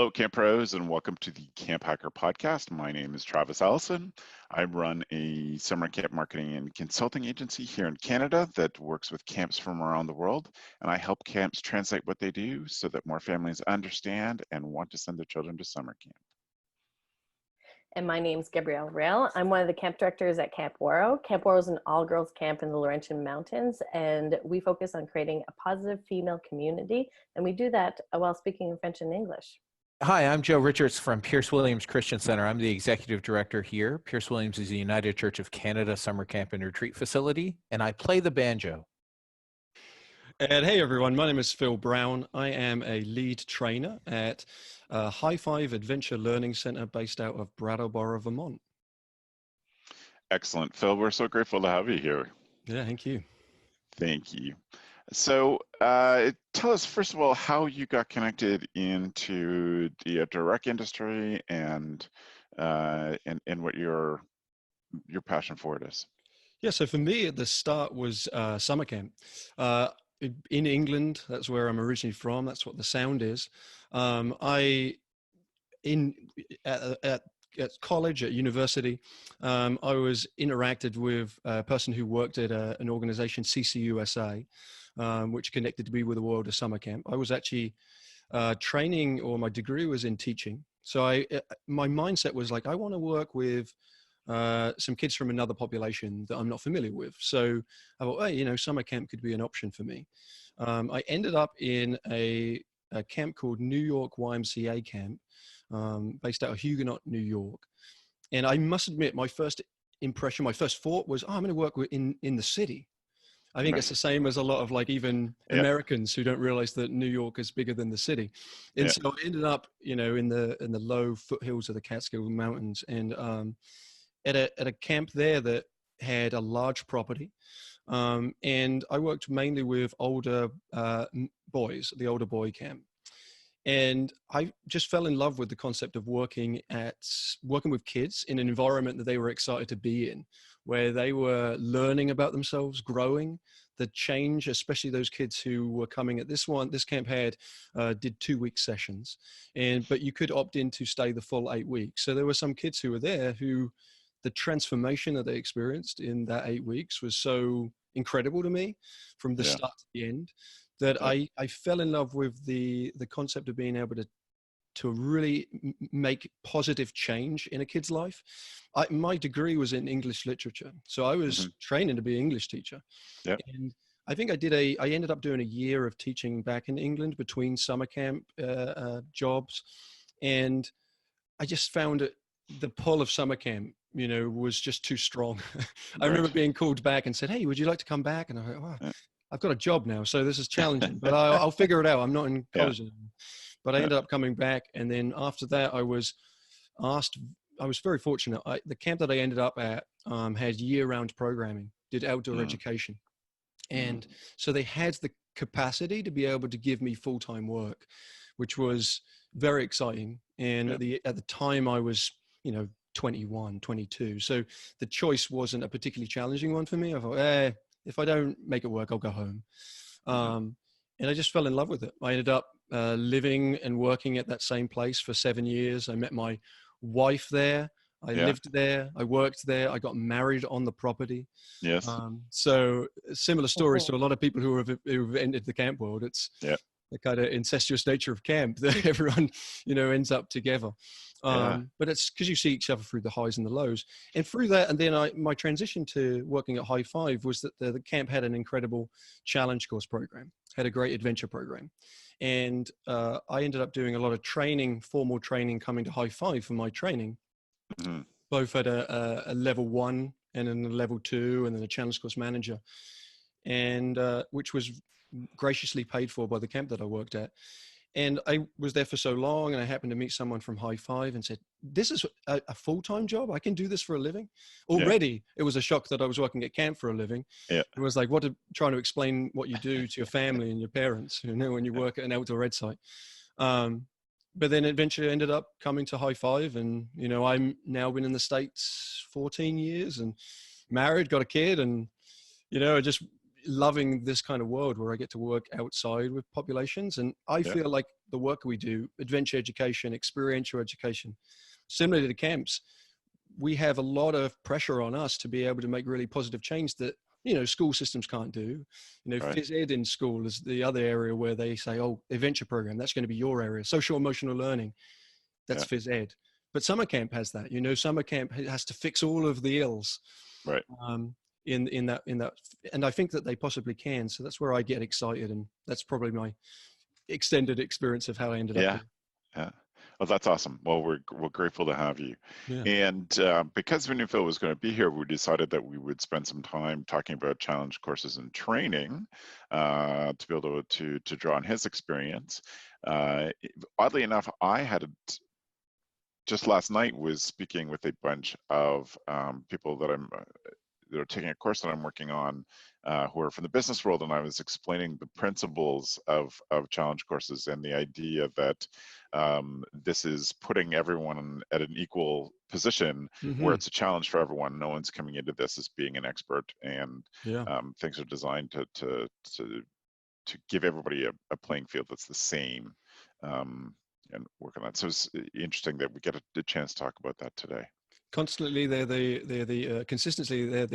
Hello, Camp Pros, and welcome to the CampHacker podcast. My name is Travis Allison. I run a summer camp marketing and consulting agency here in Canada that works with camps from around the world, and I help camps translate what they do so that more families understand and want to send their children to summer camp. And my name's Gabrielle Rail. I'm one of the camp directors at Camp Waro. Camp Waro is an all-girls camp in the Laurentian Mountains, and we focus on creating a positive female community, and we do that while speaking in French and English. Hi, I'm Joe Richards from Pierce Williams Christian Center. I'm the executive director here. Pierce Williams is the United Church of Canada summer camp and retreat facility, and I play the banjo. And hey everyone, my name is Phil Brown. I am a lead trainer at High Five Adventure Learning Center based out of Brattleboro, Vermont. Excellent. Phil, we're so grateful to have you here. Yeah, thank you. Thank you. So tell us, first of all, how you got connected into the outdoor rec industry and what your passion for it is. Yeah, so for me at the start was summer camp. In England, that's where I'm originally from. That's what the sound is. At college, at university, I was interacted with a person who worked at an organization, CCUSA, which connected me with the world of summer camp. I was actually training, or my degree was in teaching. So my mindset was like, I want to work with some kids from another population that I'm not familiar with. So I thought, hey, summer camp could be an option for me. I ended up in a camp called New York YMCA camp, based out of Huguenot, New York. And I must admit, my first impression, my first thought was, I'm going to work in the city. I think it's the same as a lot of even Americans who don't realize that New York is bigger than the city. And so I ended up, in the low foothills of the Catskill Mountains, and at a camp there that had a large property. And I worked mainly with older boys, the older boy camp. And I just fell in love with the concept of working with kids in an environment that they were excited to be in, where they were learning about themselves, growing, the change, especially those kids who were coming at this camp did 2-week sessions, but you could opt in to stay the full 8 weeks. So there were some kids who were there who the transformation that they experienced in that 8 weeks was so incredible to me from the start to the end, that I fell in love with the concept of being able to really make positive change in a kid's life. My degree was in English literature, so I was training to be an English teacher. And I think I ended up doing a year of teaching back in England between summer camp jobs, and I just found the pull of summer camp was just too strong. I remember being called back and said, hey, would you like to come back? And I went, wow, I've got a job now, so this is challenging, but I'll figure it out. I'm not in college anymore. But I ended up coming back. And then after that, I was very fortunate. The camp that I ended up at had year-round programming, did outdoor education. And so they had the capacity to be able to give me full-time work, which was very exciting. And at the time I was, 21, 22. So the choice wasn't a particularly challenging one for me. I thought, if I don't make it work, I'll go home. And I just fell in love with it. I ended up living and working at that same place for 7 years. I met my wife there. I lived there. I worked there. I got married on the property. Yes. So similar stories to a lot of people who've entered the camp world. It's the kind of incestuous nature of camp that everyone, ends up together. But it's because you see each other through the highs and the lows. And through that, and then my transition to working at High Five was that the camp had an incredible challenge course program, had a great adventure program. And I ended up doing a lot of training, formal training, coming to High Five for my training, both at a level 1 and then a level 2 and then a challenge course manager, and which was graciously paid for by the camp that I worked at. And I was there for so long, and I happened to meet someone from High Five and said, this is a full-time job. I can do this for a living. Already, it was a shock that I was working at camp for a living. It was like, trying to explain what you do to your family and your parents, when you work at an outdoor ed site. But then eventually I ended up coming to High Five, and, I'm now been in the States 14 years and married, got a kid, and, I just loving this kind of world where I get to work outside with populations. And I feel like the work we do, adventure education, experiential education, similar to the camps, we have a lot of pressure on us to be able to make really positive change that, you know, school systems can't do. You know, phys ed in school is the other area where they say, oh, adventure program, that's going to be your area. Social emotional learning, that's phys ed. But summer camp has that. You know, summer camp has to fix all of the ills. Right. In that, and I think that they possibly can. So that's where I get excited, and that's probably my extended experience of how I ended up here. Yeah. Well, that's awesome. Well, we're grateful to have you. Yeah. And because we knew Phil was going to be here, we decided that we would spend some time talking about challenge courses and training to be able to draw on his experience. Oddly enough, I had just last night was speaking with a bunch of people that they're taking a course that I'm working on who are from the business world, and I was explaining the principles of challenge courses and the idea that this is putting everyone at an equal position where it's a challenge for everyone. No one's coming into this as being an expert, and things are designed to give everybody a playing field that's the same, and work on that. So it's interesting that we get a chance to talk about that today. Constantly, they're the consistency. They're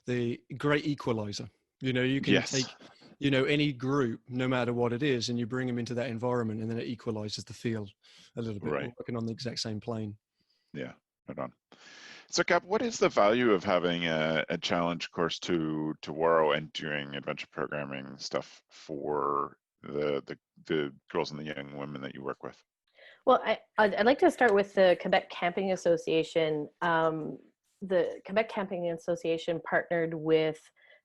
the great equalizer. You know, you can take, you know, any group, no matter what it is, and you bring them into that environment, and then it equalizes the field a little bit. We're working on the exact same plane. Yeah, right on. So, Cap, what is the value of having a challenge course to Waro and doing adventure programming stuff for the girls and the young women that you work with? Well, I'd like to start with the Quebec Camping Association. The Quebec Camping Association partnered with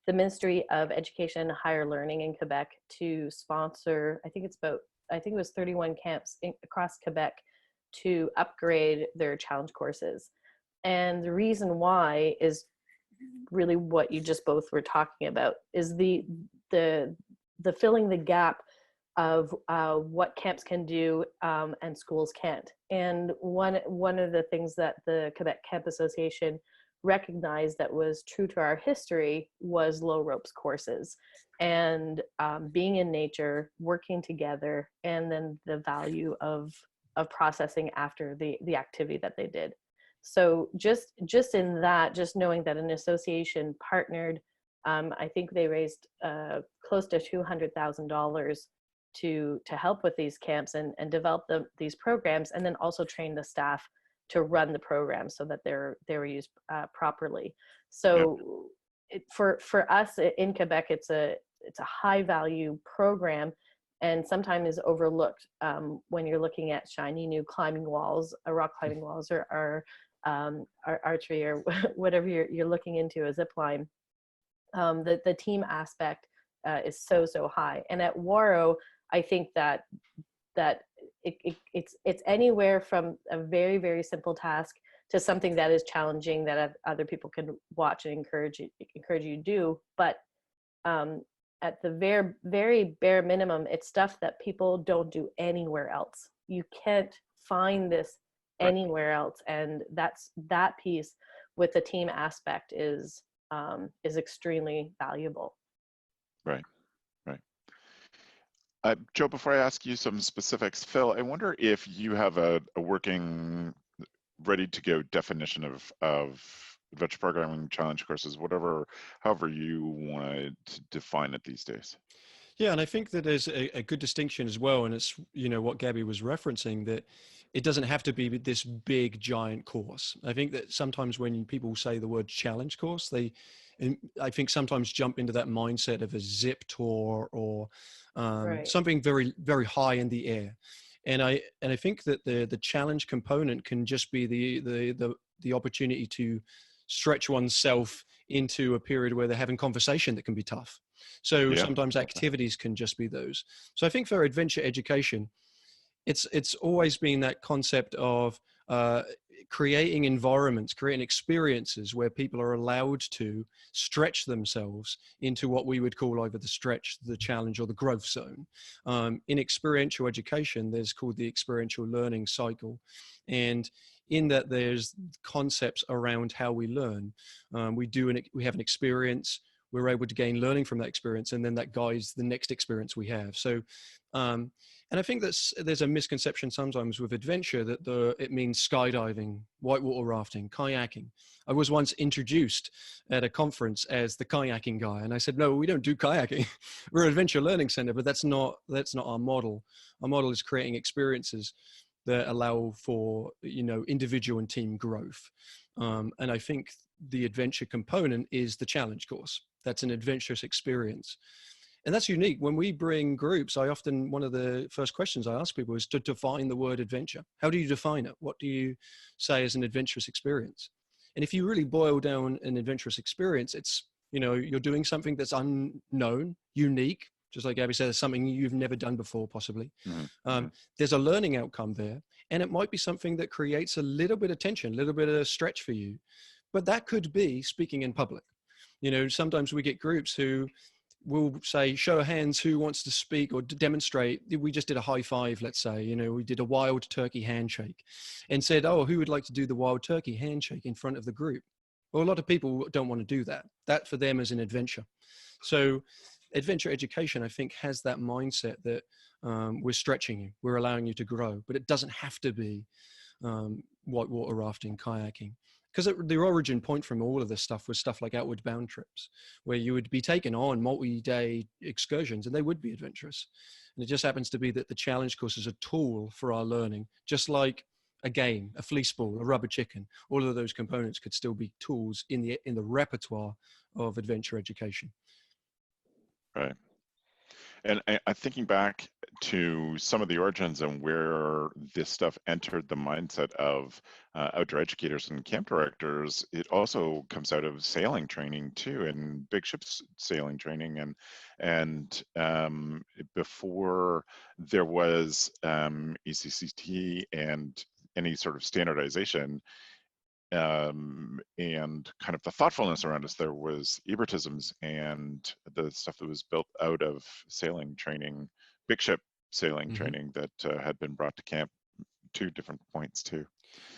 the Ministry of Education and Higher Learning in Quebec to sponsor, I think it was 31 camps across Quebec to upgrade their challenge courses. And the reason why is really what you just both were talking about, is the filling the gap of what camps can do and schools can't. And one of the things that the Quebec Camp Association recognized that was true to our history was low ropes courses, and being in nature, working together, and then the value of processing after the activity that they did. So just in that, just knowing that an association partnered, I think they raised close to $200,000 to help with these camps and develop these programs, and then also train the staff to run the program so that they were used properly. So for us in Quebec, it's a high value program, and sometimes is overlooked when you're looking at shiny new climbing walls, rock climbing walls, or archery, or whatever you're looking into, a zip line. The team aspect is so high, and at Waro, I think that it's anywhere from a very, very simple task to something that is challenging that other people can watch and encourage you to do. But at the very, very bare minimum, it's stuff that people don't do anywhere else. You can't find this anywhere else, and that piece with the team aspect is extremely valuable. Right. Joe, before I ask you some specifics, Phil, I wonder if you have a working, ready to go definition of adventure programming challenge courses, however you want to define it these days. Yeah, and I think that there's a good distinction as well, and it's, you know, what Gabby was referencing, that it doesn't have to be this big giant course. I think that sometimes when people say the word challenge course, I think sometimes jump into that mindset of a zip tour or something very, very high in the air. And I think that the challenge component can just be the opportunity to stretch oneself into a period where they're having conversation that can be tough. So sometimes activities can just be those. So I think for adventure education, it's always been that concept of creating environments, creating experiences where people are allowed to stretch themselves into what we would call either the stretch, the challenge, or the growth zone. In experiential education, there's called the experiential learning cycle. And in that, there's concepts around how we learn. We have an experience, we're able to gain learning from that experience, and then that guides the next experience we have. So, and I think there's a misconception sometimes with adventure that it means skydiving, whitewater rafting, kayaking. I was once introduced at a conference as the kayaking guy, and I said, no, we don't do kayaking. We're an adventure learning center, but that's not our model. Our model is creating experiences that allow for, individual and team growth. And I think the adventure component is the challenge course. That's an adventurous experience. And that's unique. When we bring groups, one of the first questions I ask people is to define the word adventure. How do you define it? What do you say is an adventurous experience? And if you really boil down an adventurous experience, it's, you're doing something that's unknown, unique, just like Gabby said, it's something you've never done before, possibly. Mm-hmm. There's a learning outcome there, and it might be something that creates a little bit of tension, a little bit of stretch for you. But that could be speaking in public. Sometimes we get groups who will say, show of hands, who wants to speak or demonstrate. We just did a high five, let's say, we did a wild turkey handshake and said, oh, who would like to do the wild turkey handshake in front of the group? Well, a lot of people don't want to do that. That for them is an adventure. So adventure education, I think, has that mindset that we're stretching you, we're allowing you to grow, but it doesn't have to be whitewater rafting, kayaking. Because the origin point from all of this stuff was stuff like outward bound trips, where you would be taken on multi-day excursions, and they would be adventurous. And it just happens to be that the challenge course is a tool for our learning, just like a game, a fleece ball, a rubber chicken. All of those components could still be tools in the repertoire of adventure education. Right. And I'm thinking back to some of the origins and where this stuff entered the mindset of outdoor educators and camp directors. It also comes out of sailing training too, and big ships sailing training. And before there was ECCT and any sort of standardization, and kind of the thoughtfulness around us, there was Ebertisms and the stuff that was built out of sailing training, big ship sailing mm-hmm. training that had been brought to camp to different points too.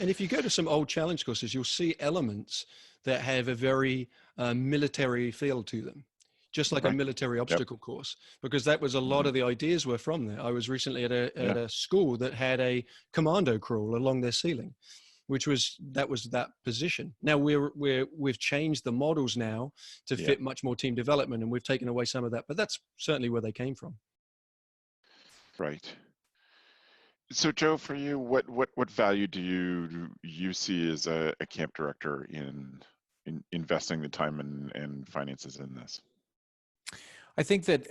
And if you go to some old challenge courses, you'll see elements that have a very military feel to them, just like right. a military obstacle course, because that was a lot mm-hmm. of the ideas were from there. I was recently at a school that had a commando crawl along their ceiling, which was that position. Now we've changed the models now to fit much more team development, and we've taken away some of that, but that's certainly where they came from. Right. So Joe, for you, what value do you see as a camp director in investing the time and finances in this? I think that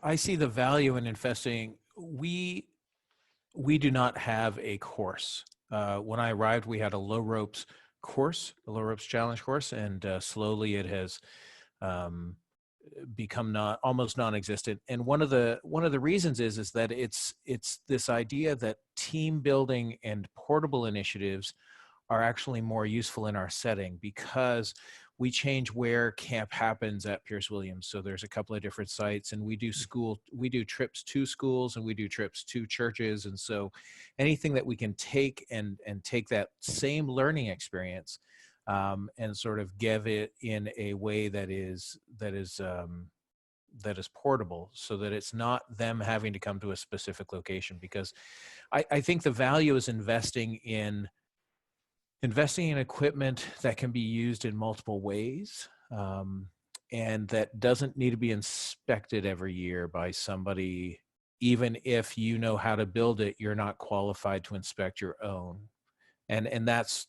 I see the value in investing. We do not have a course. When I arrived, we had a low ropes course, a low ropes challenge course, and slowly it has become almost non-existent. And one of the reasons is that it's this idea that team building and portable initiatives are actually more useful in our setting, because we change where camp happens at Pierce Williams. So there's a couple of different sites, and we do trips to schools, and we do trips to churches. And so anything that we can take and take that same learning experience and sort of give it in a way that is portable, so that it's not them having to come to a specific location. Because I think the value is investing in equipment that can be used in multiple ways, and that doesn't need to be inspected every year by somebody. Even if you know how to build it, you're not qualified to inspect your own. And that's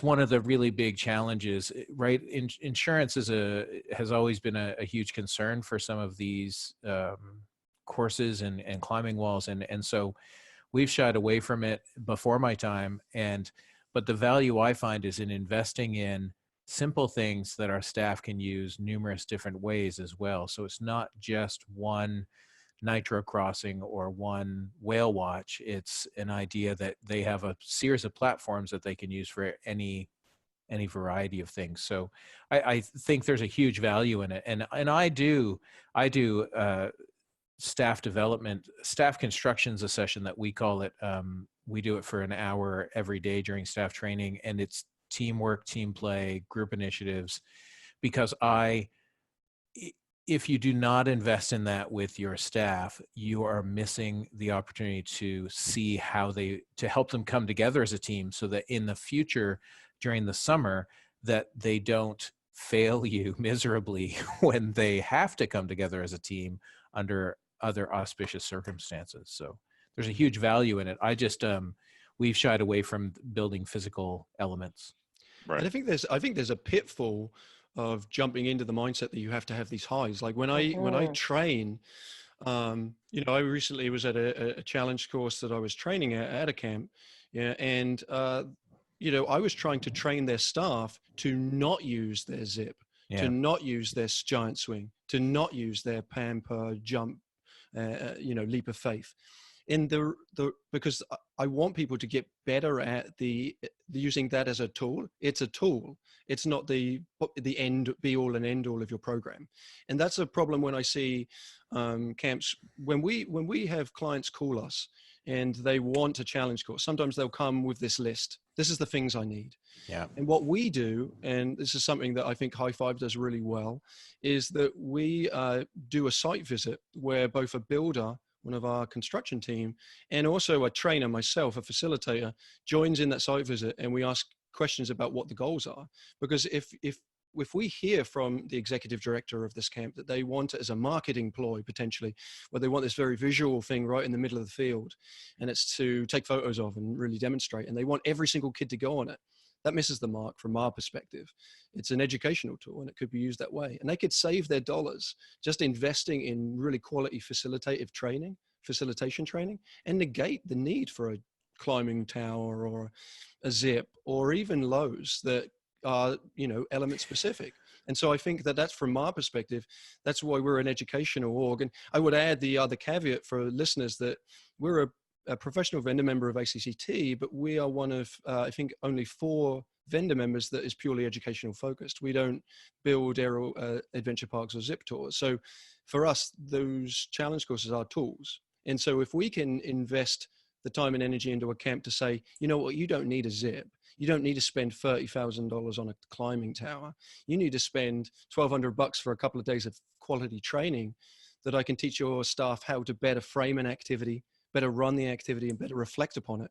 one of the really big challenges, right? Insurance has always been a huge concern for some of these courses and climbing walls. And so we've shied away from it before my time. But the value I find is in investing in simple things that our staff can use numerous different ways as well. So it's not just one nitro crossing or one whale watch. It's an idea that they have a series of platforms that they can use for any variety of things. So I think there's a huge value in it. And I do staff development, staff construction's a session that we call it. We do it for an hour every day during staff training, and it's teamwork, team play, group initiatives, because I if you do not invest in that with your staff, you are missing the opportunity to see to help them come together as a team, so that in the future, during the summer, that they don't fail you miserably when they have to come together as a team under other auspicious circumstances. So there's a huge value in it. We've shied away from building physical elements. Right. And I think there's a pitfall of jumping into the mindset that you have to have these highs. Like when I train, I recently was at a challenge course that I was training at a camp, yeah, and I was trying to train their staff to not use their zip, to not use their giant swing, to not use their pamper jump, leap of faith. Because I want people to get better at the using that as a tool. It's a tool. It's not the end be all and end all of your program. And that's a problem when I see camps, when we have clients call us and they want a challenge course. Sometimes they'll come with this list. This is the things I need. Yeah. And what we do, and this is something that I think High Five does really well, is that we do a site visit where both a builder, one of our construction team, and also a trainer, myself, a facilitator, joins in that site visit, and we ask questions about what the goals are. Because if we hear from the executive director of this camp that they want it as a marketing ploy, potentially, where they want this very visual thing right in the middle of the field, and it's to take photos of and really demonstrate, and they want every single kid to go on it, that misses the mark from our perspective. It's an educational tool, and it could be used that way. And they could save their dollars just investing in really quality facilitation training, and negate the need for a climbing tower or a zip or even lows that are, element specific. And so I think that that's, from our perspective, that's why we're an educational org. And I would add the other caveat for listeners that we're a professional vendor member of ACCT, but we are one of, I think, only 4 vendor members that is purely educational focused. We don't build aero adventure parks or zip tours. So for us, those challenge courses are tools. And so if we can invest the time and energy into a camp to say, you know what, you don't need a zip. You don't need to spend $30,000 on a climbing tower. You need to spend $1,200 for a couple of days of quality training that I can teach your staff how to better frame an activity, better run the activity, and better reflect upon it.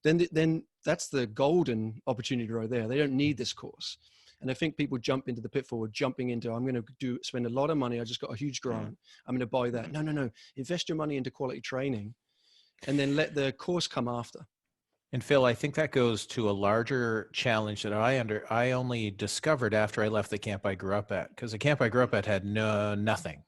Then that's the golden opportunity right there. They don't need this course. And I think people jump into the pitfall of jumping into, I'm going to spend a lot of money. I just got a huge grant. I'm going to buy that. No. Invest your money into quality training and then let the course come after. And Phil, I think that goes to a larger challenge that I only discovered after I left the camp I grew up at, because the camp I grew up at had nothing,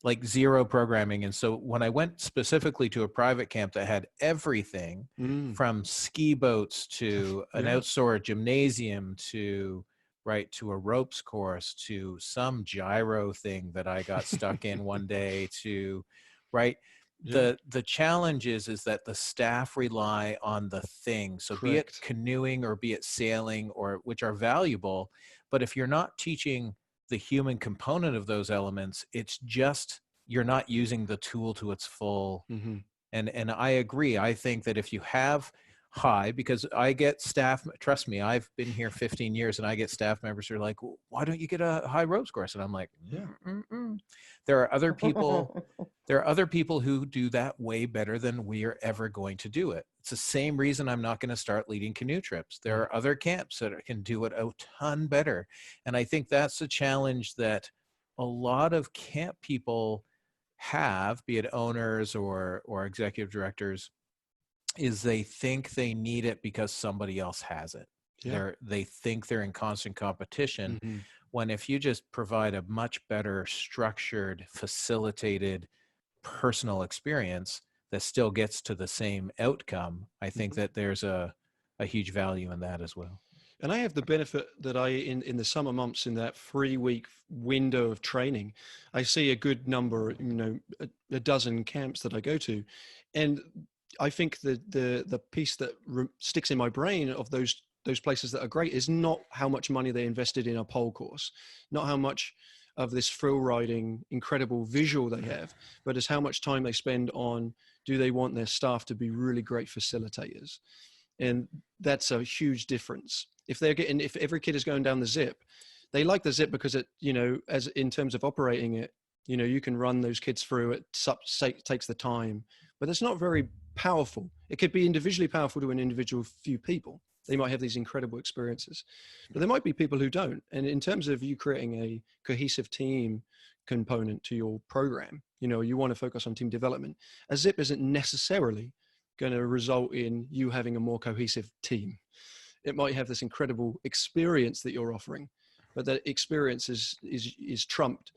like zero programming. And so when I went specifically to a private camp that had everything from ski boats to an outdoor gymnasium to a ropes course to some gyro thing that I got stuck in one day to the challenge is that the staff rely on the thing. So be it canoeing or be it sailing, or which are valuable, but if you're not teaching the human component of those elements, it's just, you're not using the tool to its full. And I agree. I think that if you have because I get staff, trust me, I've been here 15 years and I get staff members who are like, well, why don't you get a high ropes course? And I'm like, there are other people who do that way better than we are ever going to do it. It's the same reason I'm not going to start leading canoe trips. There are other camps that can do it a ton better. And I think that's a challenge that a lot of camp people have, be it owners or executive directors, is they think they need it because somebody else has it. They think they're in constant competition, when if you just provide a much better structured, facilitated, personal experience that still gets to the same outcome, I think that there's a huge value in that as well. And I have the benefit that in the summer months, in that 3-week window of training, I see a good number, a dozen camps that I go to. And I think the piece that sticks in my brain of those places that are great is not how much money they invested in a pole course, not how much of this thrill riding, incredible visual they have, but it's how much time they spend on, do they want their staff to be really great facilitators? And that's a huge difference. If every kid is going down the zip, they like the zip because it, as in terms of operating it, you can run those kids through it. Takes the time, but it's not very powerful. It could be individually powerful to an individual few people. They might have these incredible experiences, but there might be people who don't. And in terms of you creating a cohesive team component to your program, you want to focus on team development. A zip isn't necessarily going to result in you having a more cohesive team. It might have this incredible experience that you're offering, but that experience is trumped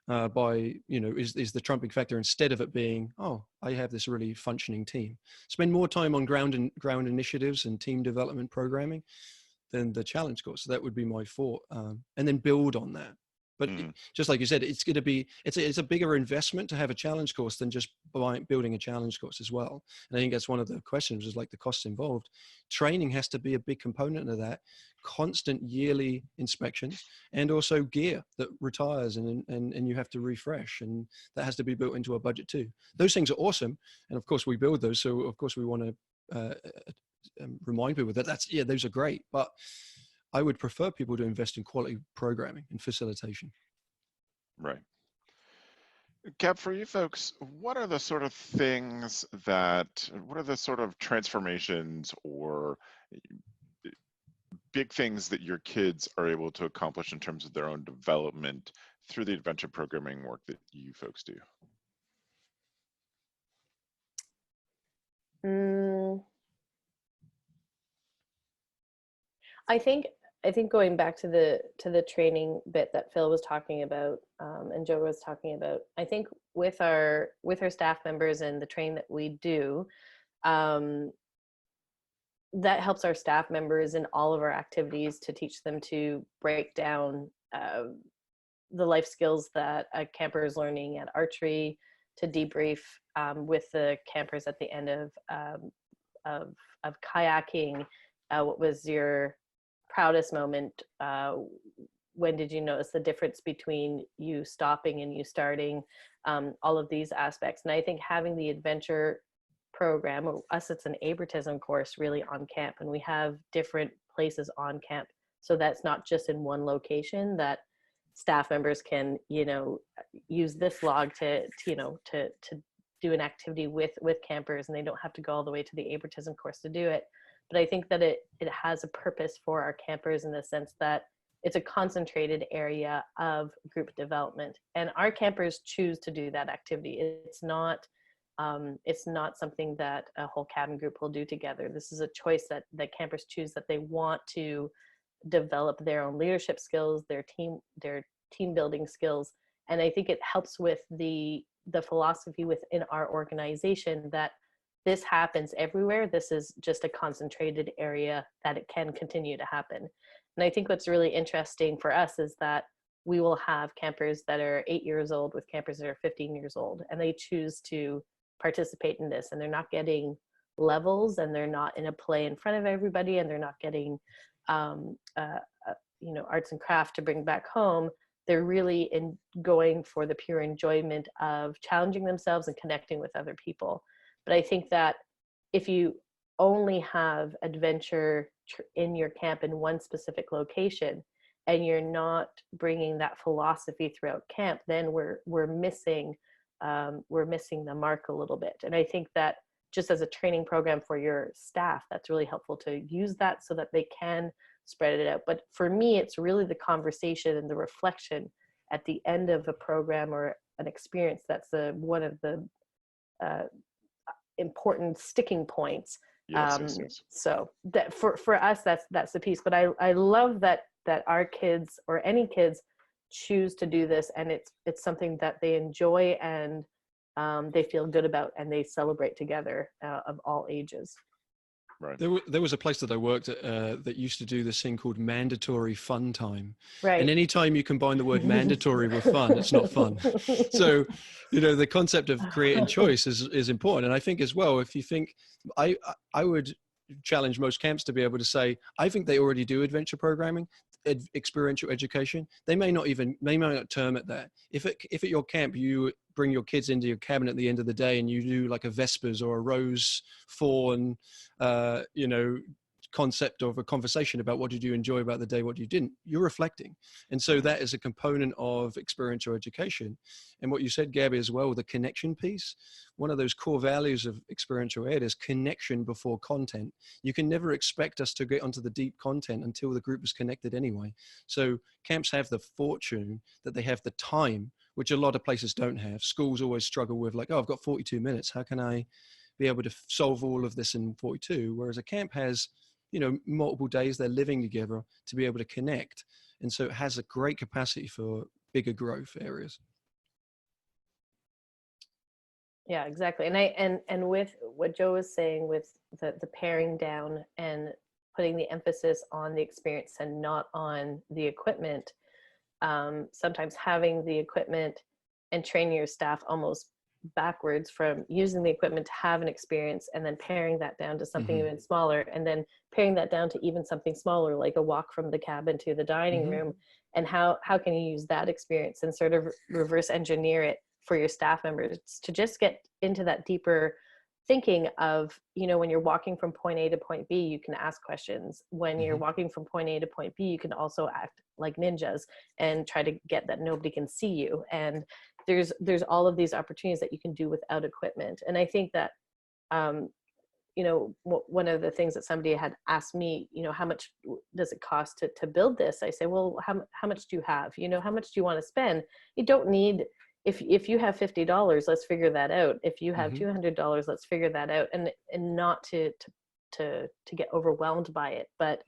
by, is the trumping factor, instead of it being, oh, I have this really functioning team. Spend more time on ground initiatives and team development programming than the challenge course. So that would be my thought. And then build on that. But just like you said, it's going to be, it's a bigger investment to have a challenge course than just building a challenge course as well. And I think that's one of the questions, is like the costs involved. Training has to be a big component of that. Constant yearly inspections, and also gear that retires and you have to refresh, and that has to be built into a budget too. Those things are awesome, and of course we build those. So of course we want to remind people that those are great, but I would prefer people to invest in quality programming and facilitation. Right. Gab, for you folks, what are the sort of transformations or big things that your kids are able to accomplish in terms of their own development through the adventure programming work that you folks do? I think going back to the training bit that Phil was talking about, and Joe was talking about, I think with our staff members and the training that we do, that helps our staff members in all of our activities to teach them to break down the life skills that a camper is learning at archery, to debrief with the campers at the end of kayaking. What was your proudest moment? When did you notice the difference between you stopping and you starting? All of these aspects. And I think having the adventure program, us, it's an abletism course really on camp, and we have different places on camp, so that's not just in one location, that staff members can use this log to do an activity with campers, and they don't have to go all the way to the abletism course to do it. But I think that it has a purpose for our campers in the sense that it's a concentrated area of group development, and our campers choose to do that activity. It's not something that a whole cabin group will do together. This is a choice that campers choose, that they want to develop their own leadership skills, their team building skills. And I think it helps with the philosophy within our organization that this happens everywhere. This is just a concentrated area that it can continue to happen. And I think what's really interesting for us is that we will have campers that are 8 years old with campers that are 15 years old, and they choose to participate in this, and they're not getting levels, and they're not in a play in front of everybody, and they're not getting arts and craft to bring back home. They're really going for the pure enjoyment of challenging themselves and connecting with other people. But I think that if you only have adventure in your camp in one specific location, and you're not bringing that philosophy throughout camp, then we're missing the mark a little bit. And I think that just as a training program for your staff, that's really helpful to use that so that they can spread it out. But for me, it's really the conversation and the reflection at the end of a program or an experience that's one of the important sticking points. Yes. So that for us, that's the piece. But I love that our kids, or any kids, choose to do this, and it's something that they enjoy, and they feel good about, and they celebrate together, of all ages. Right. There was a place that I worked at that used to do this thing called mandatory fun time. Right. And anytime you combine the word mandatory with fun, it's not fun. So, the concept of creating choice is important. And I think as well, if you think, I would challenge most camps to be able to say, I think they already do adventure programming, experiential education. They may not term it that. If at your camp you bring your kids into your cabin at the end of the day and you do like a Vespers or a Rose Fawn, concept of a conversation about what did you enjoy about the day, what you didn't. You're reflecting. And so that is a component of experiential education. And what you said, Gabby, as well, the connection piece, one of those core values of experiential ed is connection before content. You can never expect us to get onto the deep content until the group is connected anyway. So camps have the fortune that they have the time, which a lot of places don't have. Schools always struggle with like, oh, I've got 42 minutes. How can I be able to solve all of this in 42? Whereas a camp has, you know, multiple days they're living together to be able to connect. And so it has a great capacity for bigger growth areas. Yeah, exactly. And with what Joe was saying with the paring down and putting the emphasis on the experience and not on the equipment, sometimes having the equipment and training your staff almost backwards from using the equipment to have an experience and then paring that down to something even smaller, and then paring that down to even something smaller, like a walk from the cabin to the dining room. And how can you use that experience and sort of reverse engineer it for your staff members to just get into that deeper thinking of, you know, when you're walking from point A to point B, you can ask questions. When you're walking from point A to point B, you can also act like ninjas and try to get that nobody can see you. And there's all of these opportunities that you can do without equipment. And I think that, you know, one of the things that somebody had asked me, you know, how much does it cost to build this? I say, well, how much do you have? You know, how much do you want to spend? You don't need, if you have $50, let's figure that out. If you have $200, let's figure that out. And not to get overwhelmed by it, but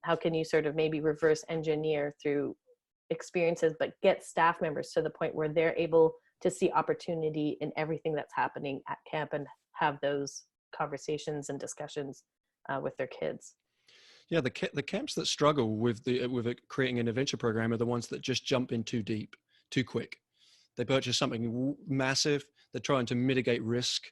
how can you sort of maybe reverse engineer through experiences, but get staff members to the point where they're able to see opportunity in everything that's happening at camp and have those conversations and discussions with their kids. Yeah, the camps that struggle with creating an adventure program are the ones that just jump in too deep, too quick. They purchase something massive. They're trying to mitigate risk.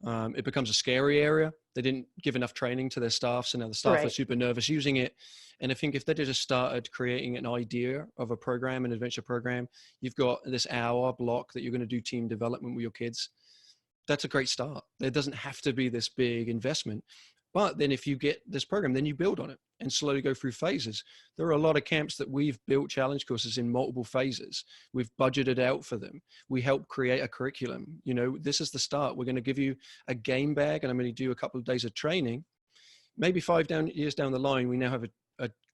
It becomes a scary area. They didn't give enough training to their staff, so now the staff are super nervous using it. And I think if they just started creating an idea of a program, an adventure program, you've got this hour block that you're going to do team development with your kids. That's a great start. There doesn't have to be this big investment. But then if you get this program, then you build on it and slowly go through phases. There are a lot of camps that we've built challenge courses in multiple phases. We've budgeted out for them. We help create a curriculum. You know, this is the start. We're going to give you a game bag and I'm going to do a couple of days of training. Maybe 5 years down the line, we now have a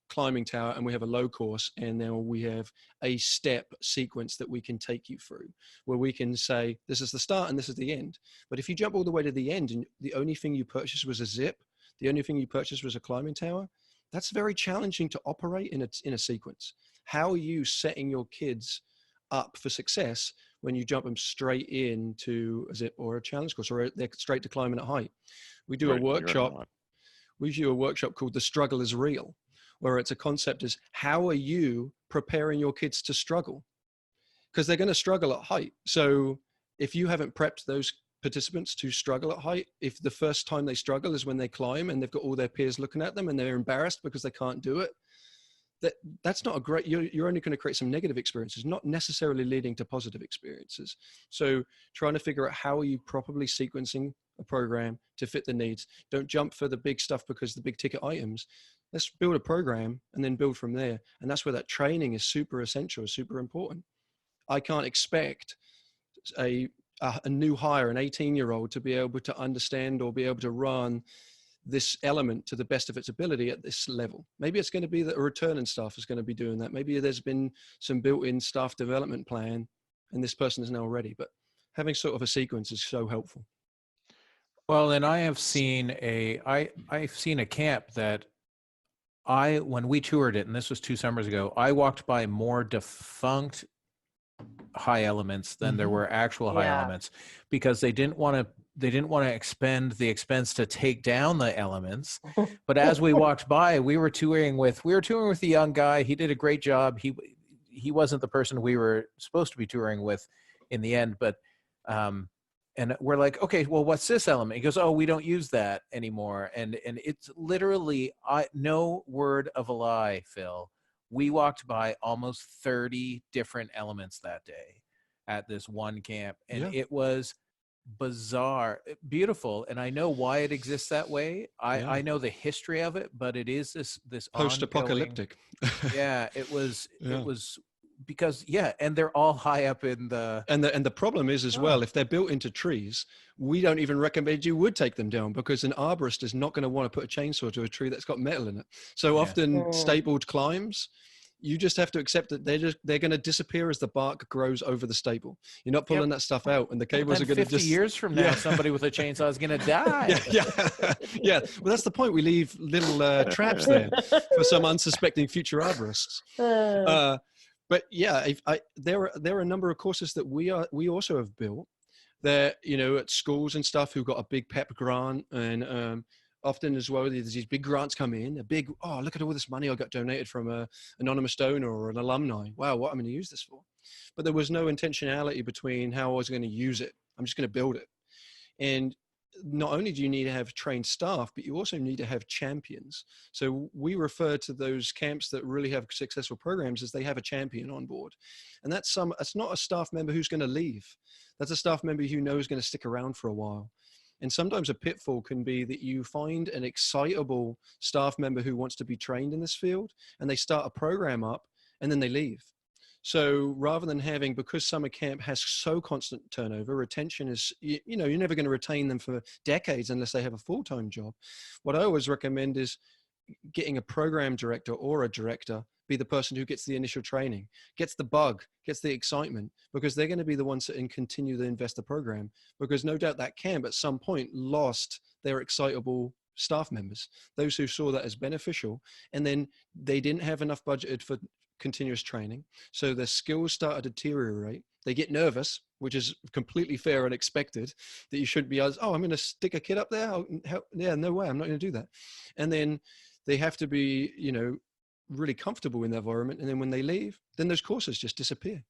climbing tower and we have a low course, and then we have a step sequence that we can take you through where we can say, this is the start and this is the end. But if you jump all the way to the end and the only thing you purchased was a zip, the only thing you purchased was a climbing tower, that's very challenging to operate in a sequence. How are you setting your kids up for success when you jump them straight into a zip or a challenge course, or they're straight to climbing at height? We do a workshop. We do a workshop called The Struggle is Real, where it's a concept is how are you preparing your kids to struggle? Because they're going to struggle at height. So if you haven't prepped those participants to struggle at height, if the first time they struggle is when they climb and they've got all their peers looking at them and they're embarrassed because they can't do it, that's not a great, you're only going to create some negative experiences, not necessarily leading to positive experiences. So trying to figure out how are you properly sequencing a program to fit the needs. Don't jump for the big stuff because the big ticket items. Let's build a program and then build from there. And that's where that training is super essential, super important. I can't expect a new hire, an 18-year-old, to be able to understand or be able to run this element to the best of its ability at this level. Maybe it's going to be that a returning staff is going to be doing that. Maybe there's been some built-in staff development plan and this person is now ready, but having sort of a sequence is so helpful. Well, and I have seen I've seen a camp that when we toured it, and this was 2 summers ago, I walked by more defunct high elements than there were actual high elements, because they didn't want to expend the expense to take down the elements. But as we walked by, we were touring with a young guy. He did a great job. He wasn't the person we were supposed to be touring with in the end, but and we're like, okay, well, what's this element? He goes, oh, we don't use that anymore. And it's literally, no word of a lie, Phil. We walked by almost 30 different elements that day at this one camp. And it was bizarre, beautiful, and I know why it exists that way. Yeah. I know the history of it, but it is this ongoing. Post-apocalyptic. Yeah, it was Yeah. because and they're all high up in the. And the problem is as well, if they're built into trees, we don't even recommend you would take them down, because an arborist is not going to want to put a chainsaw to a tree that's got metal in it. So Yeah. often stapled climbs, you just have to accept that they're going to disappear as the bark grows over the staple. You're not pulling that stuff out, and the cables are going to 50 years from now, somebody with a chainsaw is going to die. Yeah. Well, that's the point. We leave little traps there for some unsuspecting future arborists. But yeah, there are a number of courses that we also have built that, at schools and stuff, who got a big PEP grant, and often as well, there's these big grants come in, look at all this money I got donated from a anonymous donor or an alumni. Wow, what am I going to use this for? But there was no intentionality between how I was going to use it. I'm just going to build it. And not only do you need to have trained staff, but you also need to have champions. So we refer to those camps that really have successful programs as they have a champion on board. And that's not a staff member who's going to leave. That's a staff member who knows is going to stick around for a while. And sometimes a pitfall can be that you find an excitable staff member who wants to be trained in this field, and they start a program up and then they leave. So rather than because summer camp has so constant turnover, retention is, you're never going to retain them for decades unless they have a full-time job. What I always recommend is getting a program director or a director be the person who gets the initial training, gets the bug, gets the excitement, because they're going to be the ones that continue to invest the program, because no doubt that camp at some point lost their excitable staff members, those who saw that as beneficial, and then they didn't have enough budgeted for continuous training, so their skills start to deteriorate. They get nervous, which is completely fair and expected, that you shouldn't be I'm going to stick a kid up there. Yeah, no way, I'm not going to do that. And then they have to be really comfortable in the environment, and then when they leave, then those courses just disappear.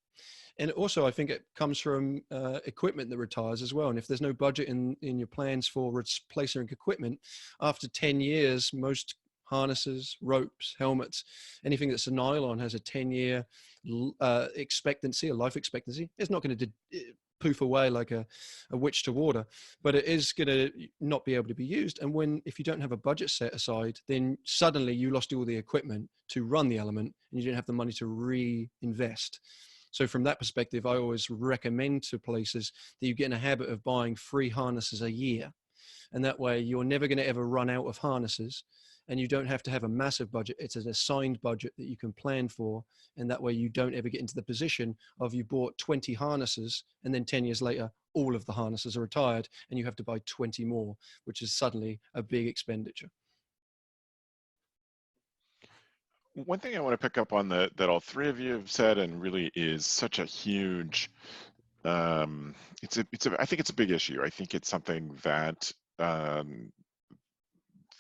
And also, I think it comes from equipment that retires as well. And if there's no budget in your plans for replacing equipment, after 10 years, most harnesses, ropes, helmets, anything that's a nylon has a 10-year expectancy, a life expectancy. It's not going to poof away like a witch to water, but it is going to not be able to be used. And if you don't have a budget set aside, then suddenly you lost all the equipment to run the element, and you didn't have the money to reinvest. So from that perspective, I always recommend to places that you get in a habit of buying 3 harnesses a year. And that way you're never going to ever run out of harnesses, and you don't have to have a massive budget. It's an assigned budget that you can plan for. And that way you don't ever get into the position of you bought 20 harnesses and then 10 years later, all of the harnesses are retired and you have to buy 20 more, which is suddenly a big expenditure. One thing I want to pick up on that all 3 of you have said, and really is such a huge, I think it's a big issue. I think it's something that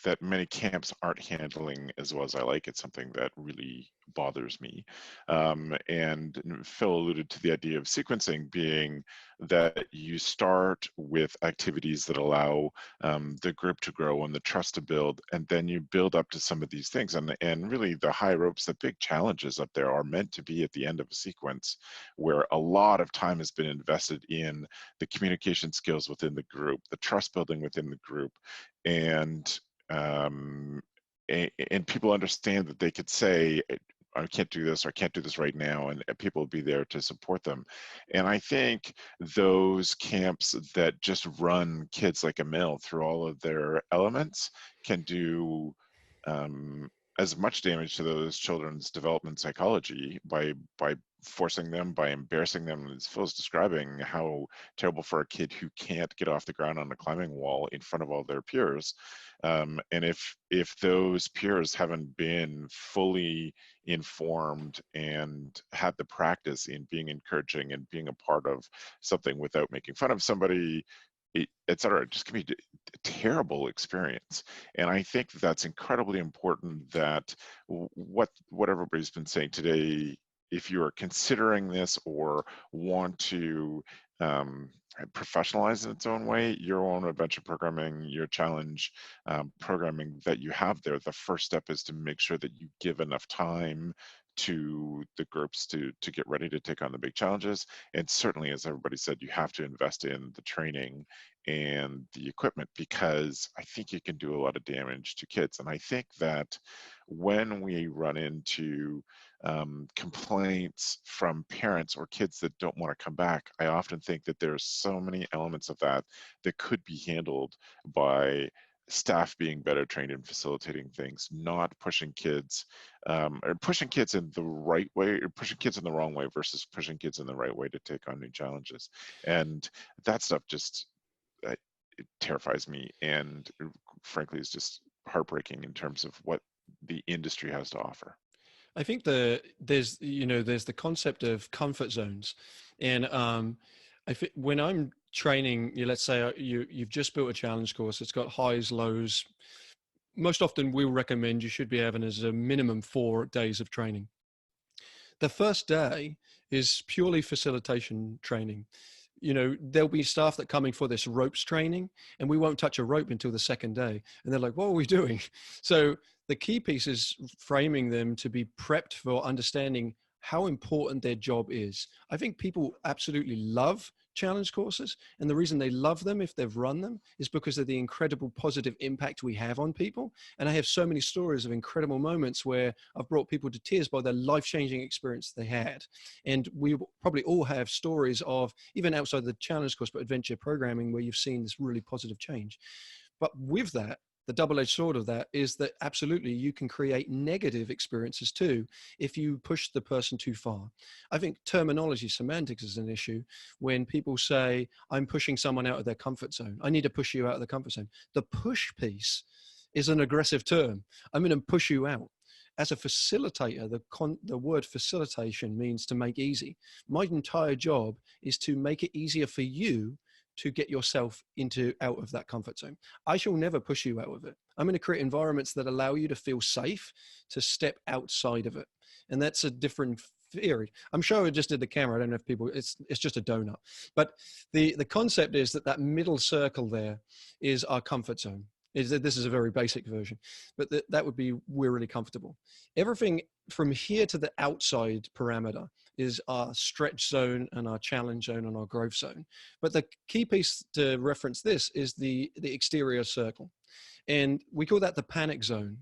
that many camps aren't handling as well as I like. It's something that really bothers me. And Phil alluded to the idea of sequencing being that you start with activities that allow the group to grow and the trust to build, and then you build up to some of these things. And really the high ropes, the big challenges up there are meant to be at the end of a sequence where a lot of time has been invested in the communication skills within the group, the trust building within the group, and people understand that they could say, I can't do this, or I can't do this right now, and people will be there to support them. And I think those camps that just run kids like a mill through all of their elements can do as much damage to those children's development psychology by forcing them, by embarrassing them, as Phil's describing, how terrible for a kid who can't get off the ground on a climbing wall in front of all their peers. And if those peers haven't been fully informed and had the practice in being encouraging and being a part of something without making fun of somebody, et cetera, it just can be a terrible experience. And I think that's incredibly important, that what everybody's been saying today, if you are considering this or want to professionalize in its own way, your own adventure programming, your challenge programming that you have there, the first step is to make sure that you give enough time to the groups to get ready to take on the big challenges. And certainly, as everybody said, you have to invest in the training and the equipment, because I think it can do a lot of damage to kids. And I think that when we run into complaints from parents or kids that don't want to come back, I often think that there's so many elements of that that could be handled by staff being better trained in facilitating things, not pushing kids, or pushing kids in the right way, or pushing kids in the wrong way versus pushing kids in the right way to take on new challenges. And that stuff just, it terrifies me, and frankly is just heartbreaking in terms of what the industry has to offer. I think there's the concept of comfort zones, and I think when I'm training, let's say you've just built a challenge course, it's got highs, lows. Most often we'll recommend you should be having as a minimum 4 days of training. The first day is purely facilitation training. There'll be staff that coming for this ropes training, and we won't touch a rope until the second day. And they're like, what are we doing? So the key piece is framing them to be prepped for understanding how important their job is. I think people absolutely love challenge courses, and the reason they love them, if they've run them, is because of the incredible positive impact we have on people. And I have so many stories of incredible moments where I've brought people to tears by the life-changing experience they had. And we probably all have stories of, even outside the challenge course, but adventure programming, where you've seen this really positive change. But with that, the double-edged sword of that is that absolutely you can create negative experiences too if you push the person too far. I think terminology, semantics is an issue when people say, I'm pushing someone out of their comfort zone. I need to push you out of the comfort zone. The push piece is an aggressive term. I'm going to push you out. As a facilitator, the word facilitation means to make easy. My entire job is to make it easier for you to get yourself out of that comfort zone. I shall never push you out of it. I'm going to create environments that allow you to feel safe to step outside of it. And that's a different theory. I'm sure I just did the camera. I don't know if people, it's just a donut. But the concept is that middle circle there is our comfort zone. This is a very basic version, but that would be, we're really comfortable. Everything from here to the outside parameter is our stretch zone and our challenge zone and our growth zone. But the key piece to reference this is the exterior circle. And we call that the panic zone.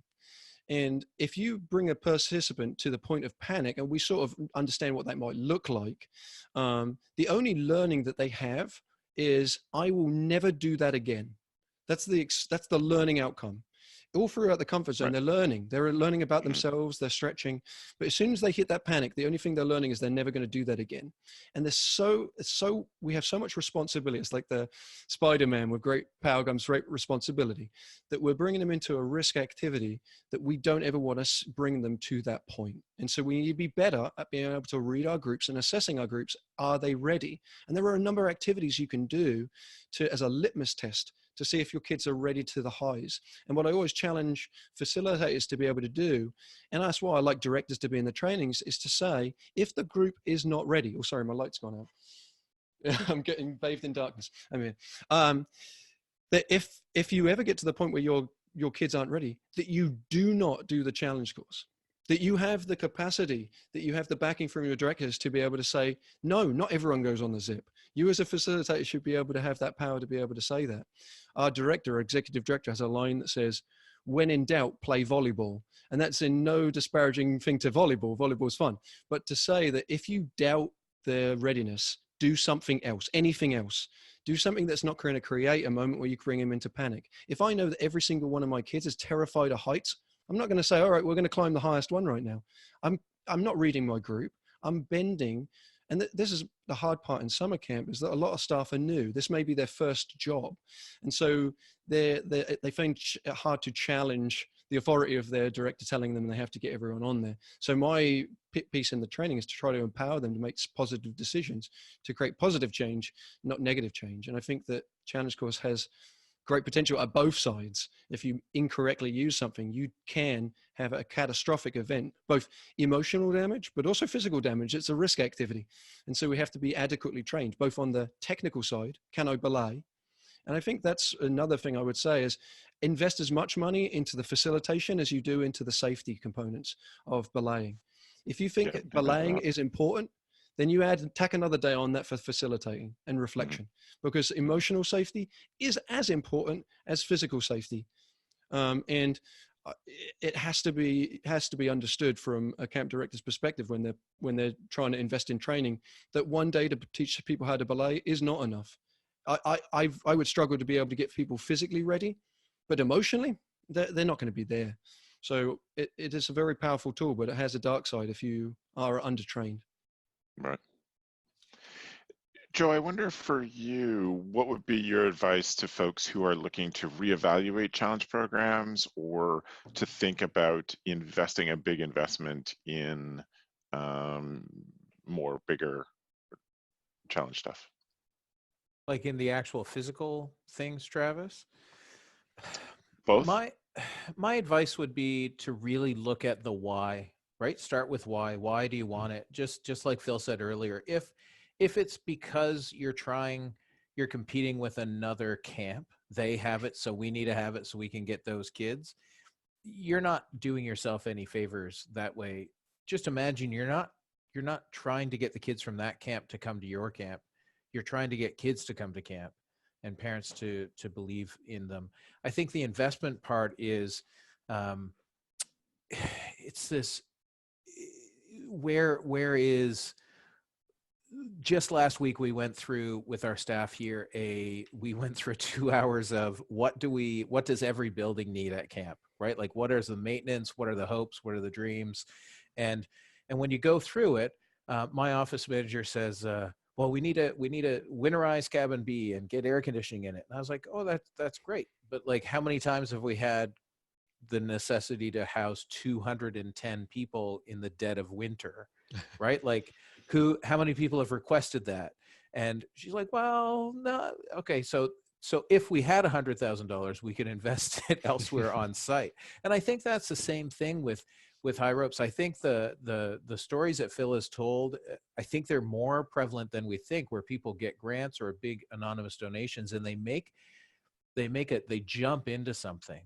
And if you bring a participant to the point of panic, and we sort of understand what that might look like, the only learning that they have is, I will never do that again. That's the learning outcome. All throughout the comfort zone, Right. They're learning about themselves, they're stretching. But as soon as they hit that panic, the only thing they're learning is they're never going to do that again. And we have so much responsibility. It's like the Spider-Man, with great power comes great responsibility, that we're bringing them into a risk activity that we don't ever want to bring them to that point. And so we need to be better at being able to read our groups and assessing our groups. Are they ready? And there are a number of activities you can do as a litmus test to see if your kids are ready to the highs. And what I always challenge facilitators to be able to do, and that's why I like directors to be in the trainings, is to say, if the group is not ready, oh, sorry, my light's gone out. I'm getting bathed in darkness. I mean, that if you ever get to the point where your kids aren't ready, that you do not do the challenge course. That you have the capacity, that you have the backing from your directors to be able to say, no, not everyone goes on the zip. You as a facilitator should be able to have that power to be able to say that. Our executive director, has a line that says, when in doubt, play volleyball. And that's in no disparaging thing to volleyball. Volleyball is fun. But to say that if you doubt their readiness, do something else, anything else. Do something that's not going to create a moment where you bring them into panic. If I know that every single one of my kids is terrified of heights, I'm not going to say, all right, we're going to climb the highest one right now. I'm not reading my group. I'm bending. And this is the hard part in summer camp, is that a lot of staff are new. This may be their first job. And so they find it hard to challenge the authority of their director telling them they have to get everyone on there. So my piece in the training is to try to empower them to make positive decisions, to create positive change, not negative change. And I think that Challenge Course has great potential at both sides. If you incorrectly use something, you can have a catastrophic event, both emotional damage, but also physical damage. It's a risk activity. And so we have to be adequately trained, both on the technical side, can I belay? And I think that's another thing I would say is invest as much money into the facilitation as you do into the safety components of belaying. If you think belaying is important, then you tack another day on that for facilitating and reflection, because emotional safety is as important as physical safety. And it has to be understood from a camp director's perspective when they're trying to invest in training, that one day to teach people how to belay is not enough. I would struggle to be able to get people physically ready, but emotionally they're not going to be there. So it is a very powerful tool, but it has a dark side if you are undertrained. Right. Joe, I wonder for you, what would be your advice to folks who are looking to reevaluate challenge programs or to think about investing a big investment in more bigger challenge stuff? Like in the actual physical things, Travis? Both? My advice would be to really look at the why, right? Start with why. Why do you want it? Just like Phil said earlier, if it's because you're competing with another camp, they have it, so we need to have it so we can get those kids, you're not doing yourself any favors that way. Just imagine you're not trying to get the kids from that camp to come to your camp. You're trying to get kids to come to camp and parents to believe in them. I think the investment part is, it's this, where is, just last week we went through with our staff here, we went through 2 hours of what does every building need at camp, right? Like what is the maintenance, what are the hopes, what are the dreams? And when you go through it, my office manager says, well, we need a winterized cabin B and get air conditioning in it. And I was like, oh, that's great. But like, how many times have we had the necessity to house 210 people in the dead of winter, right? Like, how many people have requested that? And she's like, well, no. Okay. So if we had $100,000, we could invest it elsewhere on site. And I think that's the same thing with high ropes. I think the stories that Phil has told, I think they're more prevalent than we think, where people get grants or big anonymous donations and they jump into something.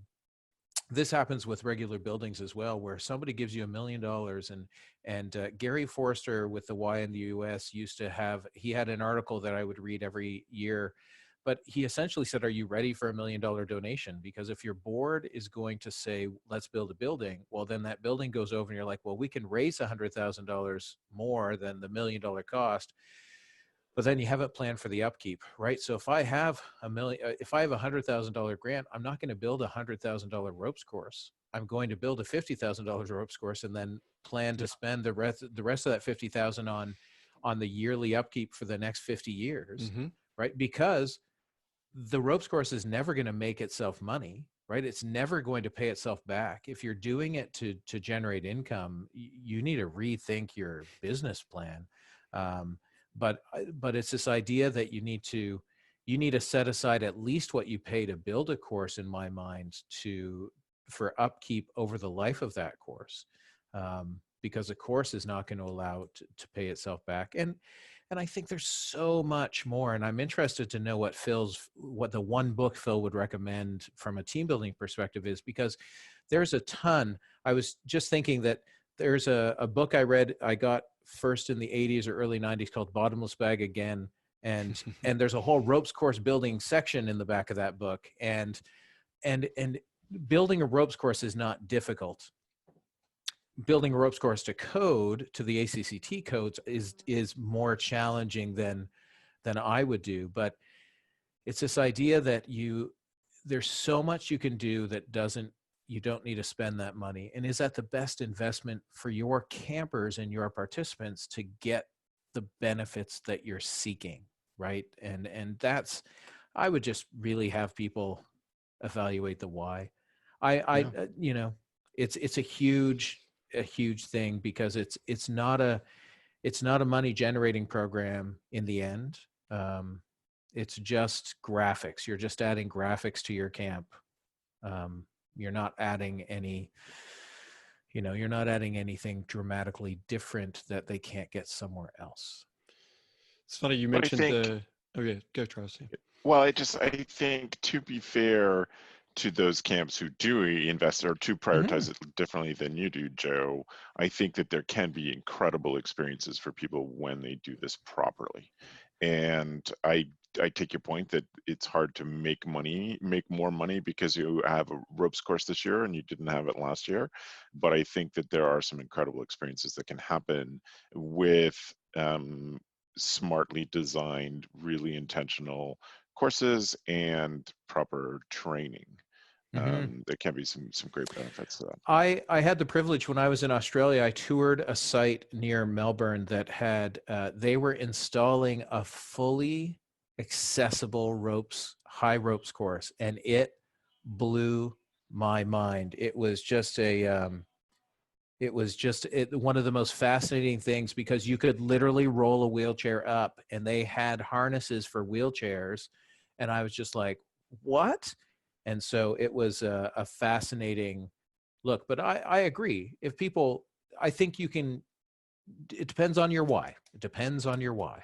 This happens with regular buildings as well, where somebody gives you $1 million, and Gary Forster with the Y in the US he had an article that I would read every year, but he essentially said, are you ready for $1 million donation? Because if your board is going to say, let's build a building, well, then that building goes over and you're like, well, we can raise $100,000 more than the $1 million cost. But then you haven't planned for the upkeep, right? So if I have $100,000 grant, I'm not going to build a $100,000 ropes course. I'm going to build a $50,000 ropes course and then plan to spend the rest of that $50,000 on the yearly upkeep for the next 50 years, right? Because the ropes course is never going to make itself money, right? It's never going to pay itself back. If you're doing it to generate income, you need to rethink your business plan. But it's this idea that you need to set aside at least what you pay to build a course, in my mind, for upkeep over the life of that course, because a course is not going to allow it to pay itself back. And I think there's so much more. And I'm interested to know what the one book Phil would recommend from a team building perspective is, because there's a ton. I was just thinking that there's a book I read, I got first in the 80s or early 90s, called Bottomless Bag Again. And there's a whole ropes course building section in the back of that book. And building a ropes course is not difficult. Building a ropes course to code, to the ACCT codes, is more challenging than I would do. But it's this idea that there's so much you can do that you don't need to spend that money. And is that the best investment for your campers and your participants to get the benefits that you're seeking, right? And that's, I would just really have people evaluate the why. It's a huge thing, because it's not a money generating program in the end. It's just graphics. You're just adding graphics to your camp. You're not adding anything dramatically different that they can't get somewhere else. It's funny you mentioned oh yeah, go Travis. Well, I think, to be fair, to those camps who do invest or to prioritize it differently than you do, Joe, I think that there can be incredible experiences for people when they do this properly. And I take your point that it's hard to make more money because you have a ropes course this year and you didn't have it last year. But I think that there are some incredible experiences that can happen with smartly designed, really intentional courses and proper training. There can be some great benefits to that. I had the privilege when I was in Australia, I toured a site near Melbourne that had, they were installing a fully accessible high ropes course, and it blew my mind. It was just one of the most fascinating things, because you could literally roll a wheelchair up, and they had harnesses for wheelchairs. And I was just like, what? And so it was a fascinating look. But I agree. If people, I think you can, it depends on your why. It depends on your why.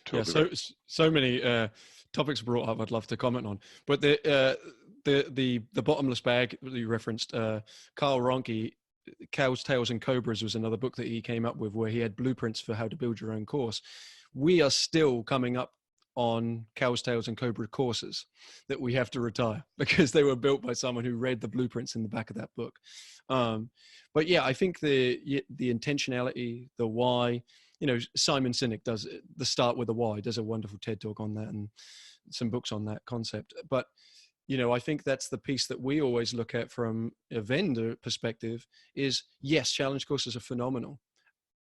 Totally. Yeah, so many topics brought up I'd love to comment on. But the bottomless bag that you referenced, Carl Ronke, Cows, Tails and Cobras was another book that he came up with, where he had blueprints for how to build your own course. We are still coming up on Cows, Tails and Cobra courses that we have to retire because they were built by someone who read the blueprints in the back of that book. But yeah, I think the intentionality, the why, Simon Sinek does the Start with a Why, does a wonderful TED talk on that and some books on that concept. But I think that's the piece that we always look at from a vendor perspective is, yes, challenge courses are phenomenal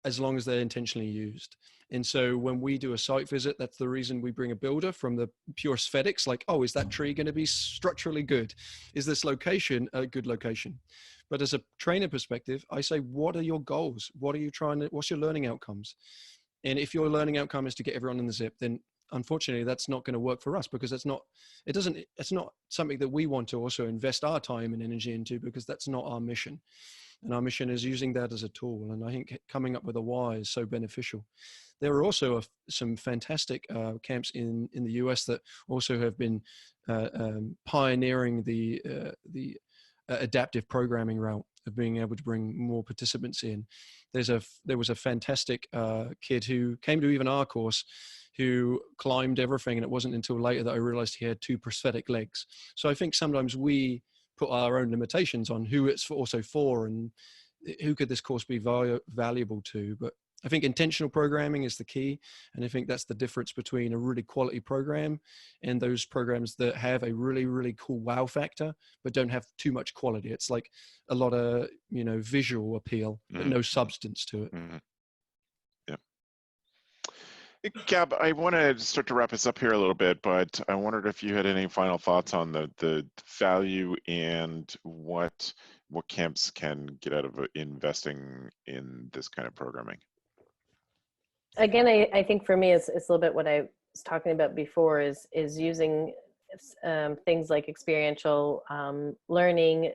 as long as they're intentionally used. And so when we do a site visit, that's the reason we bring a builder from the pure aesthetics, like, oh, is that tree going to be structurally good? Is this location a good location? But as a trainer perspective, I say, what are your goals? What's your learning outcomes? And if your learning outcome is to get everyone in the zip, then unfortunately that's not going to work for us, because it's not something that we want to also invest our time and energy into, because that's not our mission. And our mission is using that as a tool. And I think coming up with a why is so beneficial. There are also some fantastic camps in the US that also have been pioneering the adaptive programming route of being able to bring more participants in. There was a fantastic kid who came to even our course who climbed everything, and it wasn't until later that I realized he had 2 prosthetic legs. So I think sometimes we put our own limitations on who it's also for and who could this course be valuable to. But I think intentional programming is the key. And I think that's the difference between a really quality program and those programs that have a really, really cool wow factor, but don't have too much quality. It's like a lot of, visual appeal, but no substance to it. Mm-hmm. Gab, I want to start to wrap us up here a little bit, but I wondered if you had any final thoughts on the value and what camps can get out of investing in this kind of programming. Again, I think for me, it's a little bit what I was talking about before is using things like experiential learning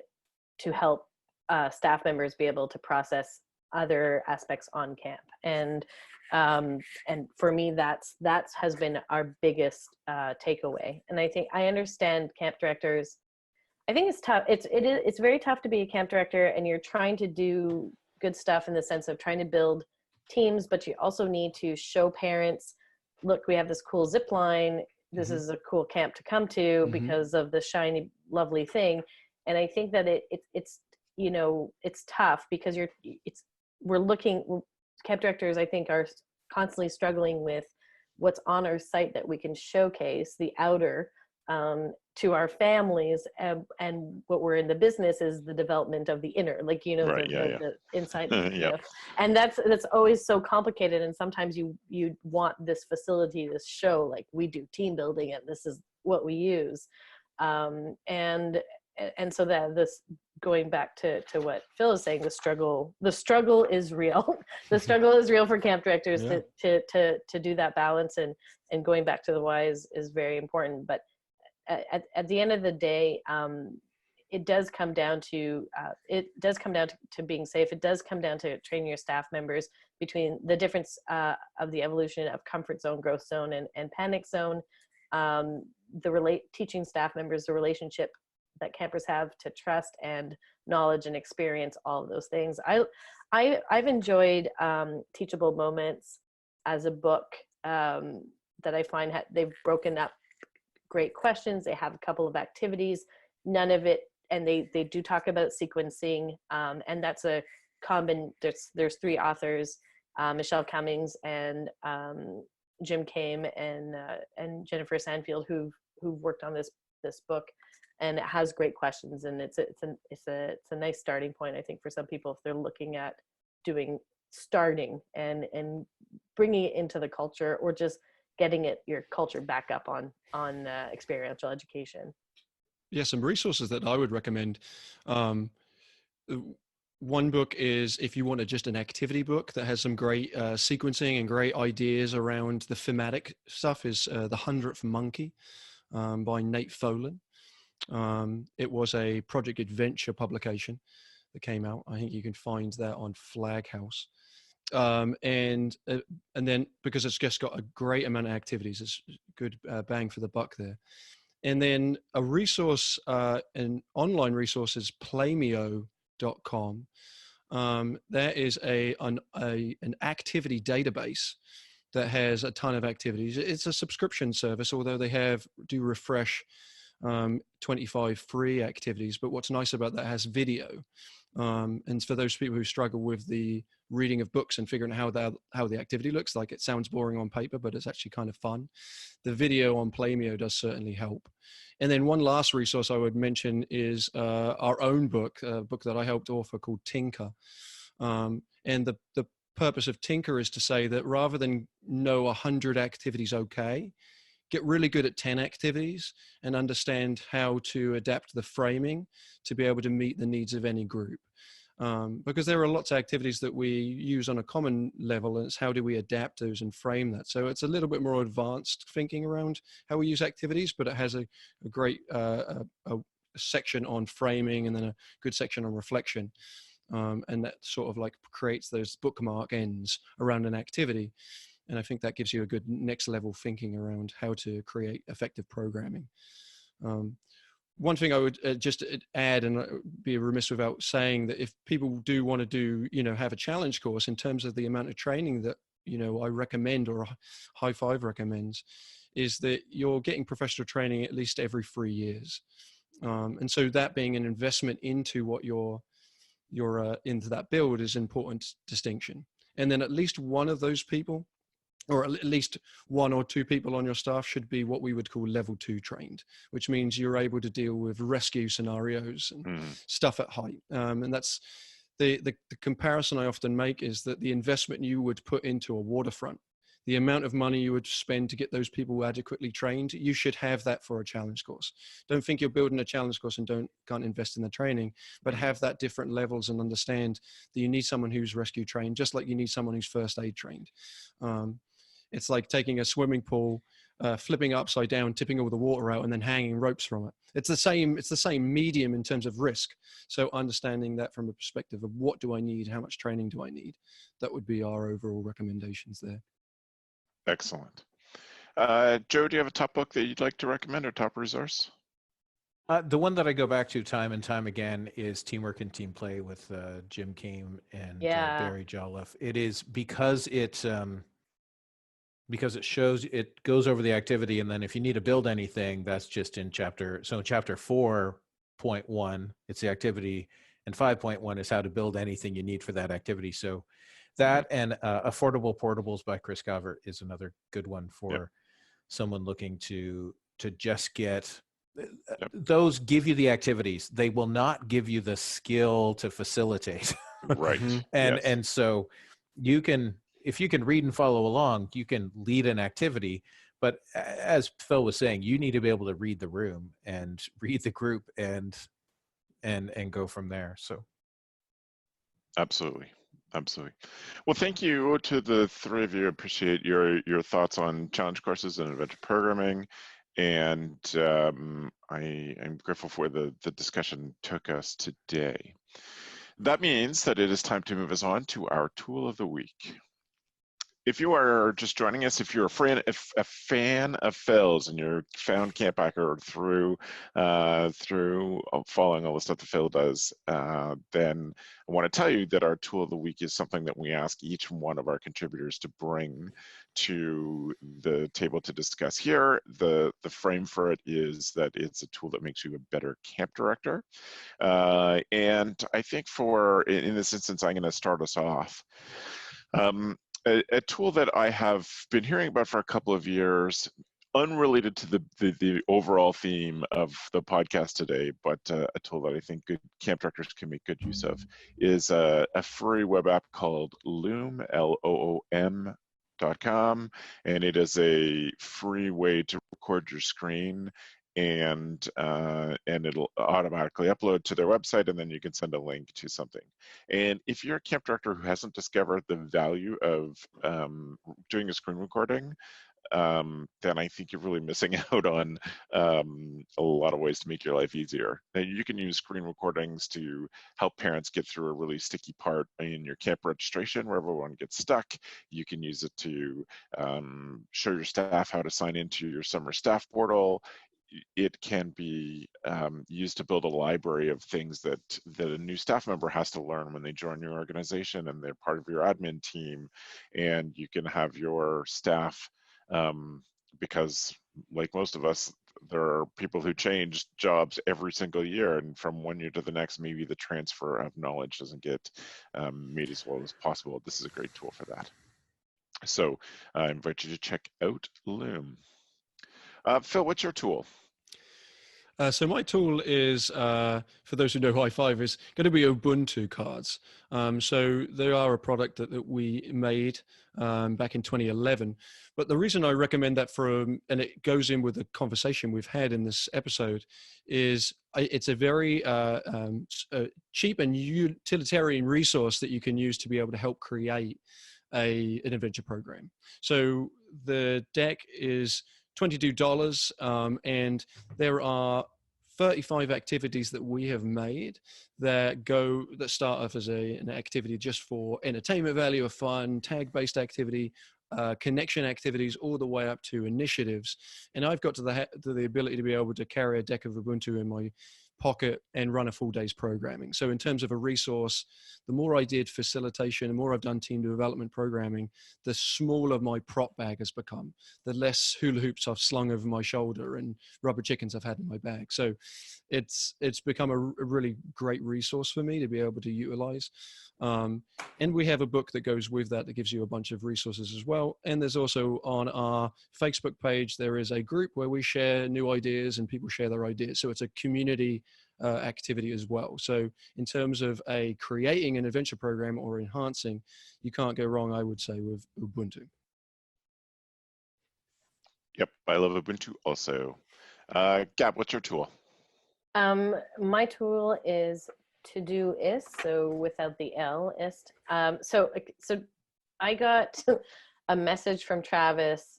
to help staff members be able to process other aspects on camp. And for me, that has been our biggest takeaway. And I think I understand camp directors. I think it's tough. It's very tough to be a camp director, and you're trying to do good stuff in the sense of trying to build teams, but you also need to show parents, look, we have this cool zip line. This is a cool camp to come to because of the shiny, lovely thing. And I think that it's tough because camp directors, I think, are constantly struggling with what's on our site that we can showcase, the outer, to our families, and what we're in the business is the development of the inner, like, the inside. And that's always so complicated. And sometimes you want this facility to show, like, we do team building and this is what we use. And so that this, going back to what Phil is saying, the struggle is real. The struggle is real for camp directors to do that balance, and going back to the why is very important. But at the end of the day, it does come down to being safe. It does come down to training your staff members between the difference of the evolution of comfort zone, growth zone, and panic zone. teaching staff members, the relationship that campers have to trust and knowledge and experience, all of those things. I've enjoyed Teachable Moments as a book that I find they've broken up great questions. They have a couple of activities, none of it, and they do talk about sequencing, and that's a common, there's 3 authors, Michelle Cummings and Jim Kame and Jennifer Sandfield who've worked on this book, and it has great questions, and it's a nice starting point, I think, for some people if they're looking at starting and bringing it into the culture, or just getting your culture back up on experiential education. Yeah, some resources that I would recommend. One book is, if you want just an activity book that has some great sequencing and great ideas around the thematic stuff, is The 100th Monkey by Nate Folan. It was a Project Adventure publication that came out. I think you can find that on Flag House. And then, because it's just got a great amount of activities, it's good bang for the buck there. And then a resource, an online resource, is playmeo.com. That is an activity database that has a ton of activities. It's a subscription service, although they do refresh 25 free activities. But what's nice about that, has video. And for those people who struggle with the reading of books and figuring out how the activity looks, like it sounds boring on paper, but it's actually kind of fun, the video on Playmeo does certainly help. And then one last resource I would mention is our own book, a book that I helped author called Tinker. And the purpose of Tinker is to say that rather than know 100 activities okay, get really good at 10 activities and understand how to adapt the framing to be able to meet the needs of any group. Because there are lots of activities that we use on a common level, and it's how do we adapt those and frame that. So it's a little bit more advanced thinking around how we use activities, but it has a great a section on framing, and then a good section on reflection. And that sort of like creates those bookmark ends around an activity. And I think that gives you a good next level thinking around how to create effective programming. One thing I would just add, and be remiss without saying, that if people do want to have a challenge course, in terms of the amount of training that, I recommend, or High Five recommends, is that you're getting professional training at least every 3 years. And so that being an investment into what you're into that build is important distinction. And then at least one of those people, or at least 1 or 2 people on your staff, should be what we would call level 2 trained, which means you're able to deal with rescue scenarios and stuff at height. And that's the comparison I often make, is that the investment you would put into a waterfront, the amount of money you would spend to get those people adequately trained, you should have that for a challenge course. Don't think you're building a challenge course and can't invest in the training, but have that different levels, and understand that you need someone who's rescue trained, just like you need someone who's first aid trained. It's like taking a swimming pool, flipping upside down, tipping all the water out, and then hanging ropes from it. It's the same medium in terms of risk. So understanding that from a perspective of what do I need, how much training do I need, that would be our overall recommendations there. Excellent. Joe, do you have a top book that you'd like to recommend, or top resource? The one that I go back to time and time again is Teamwork and Team Play with Jim Kame and Barry Jolliffe. It is because it shows, it goes over the activity, and then if you need to build anything, that's just in chapter. So in chapter 4.1, it's the activity, and 5.1 is how to build anything you need for that activity. So that and Affordable Portables by Chris Calvert is another good one for someone looking to just get. Those give you the activities. They will not give you the skill to facilitate. Right. And so you can, if you can read and follow along, you can lead an activity. But as Phil was saying, you need to be able to read the room and read the group and go from there. So absolutely. Well, thank you to the 3 of you. Appreciate your thoughts on challenge courses and adventure programming. And I'm grateful for the discussion took us today. That means that it is time to move us on to our tool of the week. If you are just joining us, if you're a fan of Phil's and you're found CampHacker through following all the stuff that Phil does, then I want to tell you that our tool of the week is something that we ask each one of our contributors to bring to the table to discuss here. The frame for it is that it's a tool that makes you a better camp director. And I think in this instance, I'm going to start us off. A tool that I have been hearing about for a couple of years, unrelated to the overall theme of the podcast today, but a tool that I think good camp directors can make good use of, is a free web app called Loom, LOOM.com, and it is a free way to record your screen, and it'll automatically upload to their website, and then you can send a link to something. And if you're a camp director who hasn't discovered the value of doing a screen recording, then I think you're really missing out on a lot of ways to make your life easier. Now, you can use screen recordings to help parents get through a really sticky part in your camp registration where everyone gets stuck. You can use it to show your staff how to sign into your summer staff portal. It can be used to build a library of things that a new staff member has to learn when they join your organization and they're part of your admin team. And you can have your staff, because like most of us, there are people who change jobs every single year, and from one year to the next, maybe the transfer of knowledge doesn't get made as well as possible. This is a great tool for that. So I invite you to check out Loom. Phil, what's your tool? So my tool is, for those who know High Five, is going to be Ubuntu cards. So they are a product that we made back in 2011. But the reason I recommend that and it goes in with the conversation we've had in this episode, is it's a very cheap and utilitarian resource that you can use to be able to help create an adventure program. So the deck is $22, and there are 35 activities that we have made that start off as an activity just for entertainment value, or fun, tag-based activity, connection activities, all the way up to initiatives. And I've got to the ability to be able to carry a deck of Ubuntu in my pocket and run a full day's programming. So in terms of a resource, the more I did facilitation, the more I've done team development programming, the smaller my prop bag has become, the less hula hoops I've slung over my shoulder and rubber chickens I've had in my bag. So it's become a really great resource for me to be able to utilize. And we have a book that goes with that gives you a bunch of resources as well. And there's also, on our Facebook page, there is a group where we share new ideas and people share their ideas. So it's a community activity as well. So in terms of creating an adventure program or enhancing, you can't go wrong, I would say, with Ubuntu. Yep, I love Ubuntu also. Gab, what's your tool? My tool is Todoist, so without the L-ist. So I got a message from Travis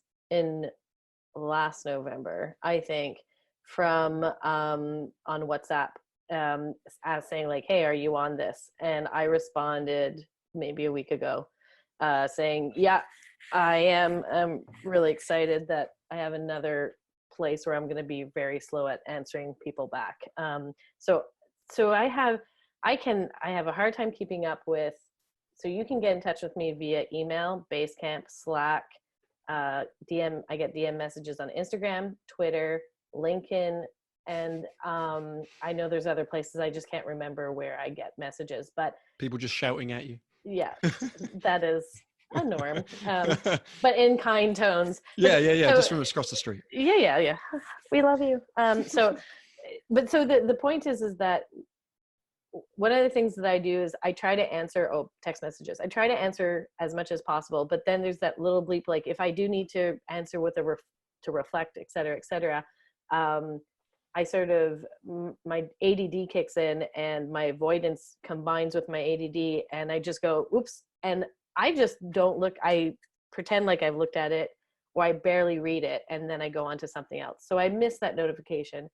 last November, I think, from on WhatsApp, as saying like, hey, are you on this? And I responded maybe a week ago, saying, yeah, I am. I'm really excited that I have another place where I'm going to be very slow at answering people back. So I have a hard time keeping up with, so you can get in touch with me via email, Basecamp, Slack, DM. I get DM messages on Instagram, Twitter, LinkedIn, and I know there's other places. I just can't remember where I get messages, but people just shouting at you. Yeah, that is a norm, but in kind tones. Yeah, just from across the street. Yeah. We love you. So the point is that one of the things that I do is I try to answer text messages. I try to answer as much as possible, but then there's that little bleep, like if I do need to answer with to reflect, et cetera, I sort of, my ADD kicks in and my avoidance combines with my ADD, and I just go, oops. And I just don't look, I pretend like I've looked at it, or I barely read it, and then I go on to something else. So I miss that notification.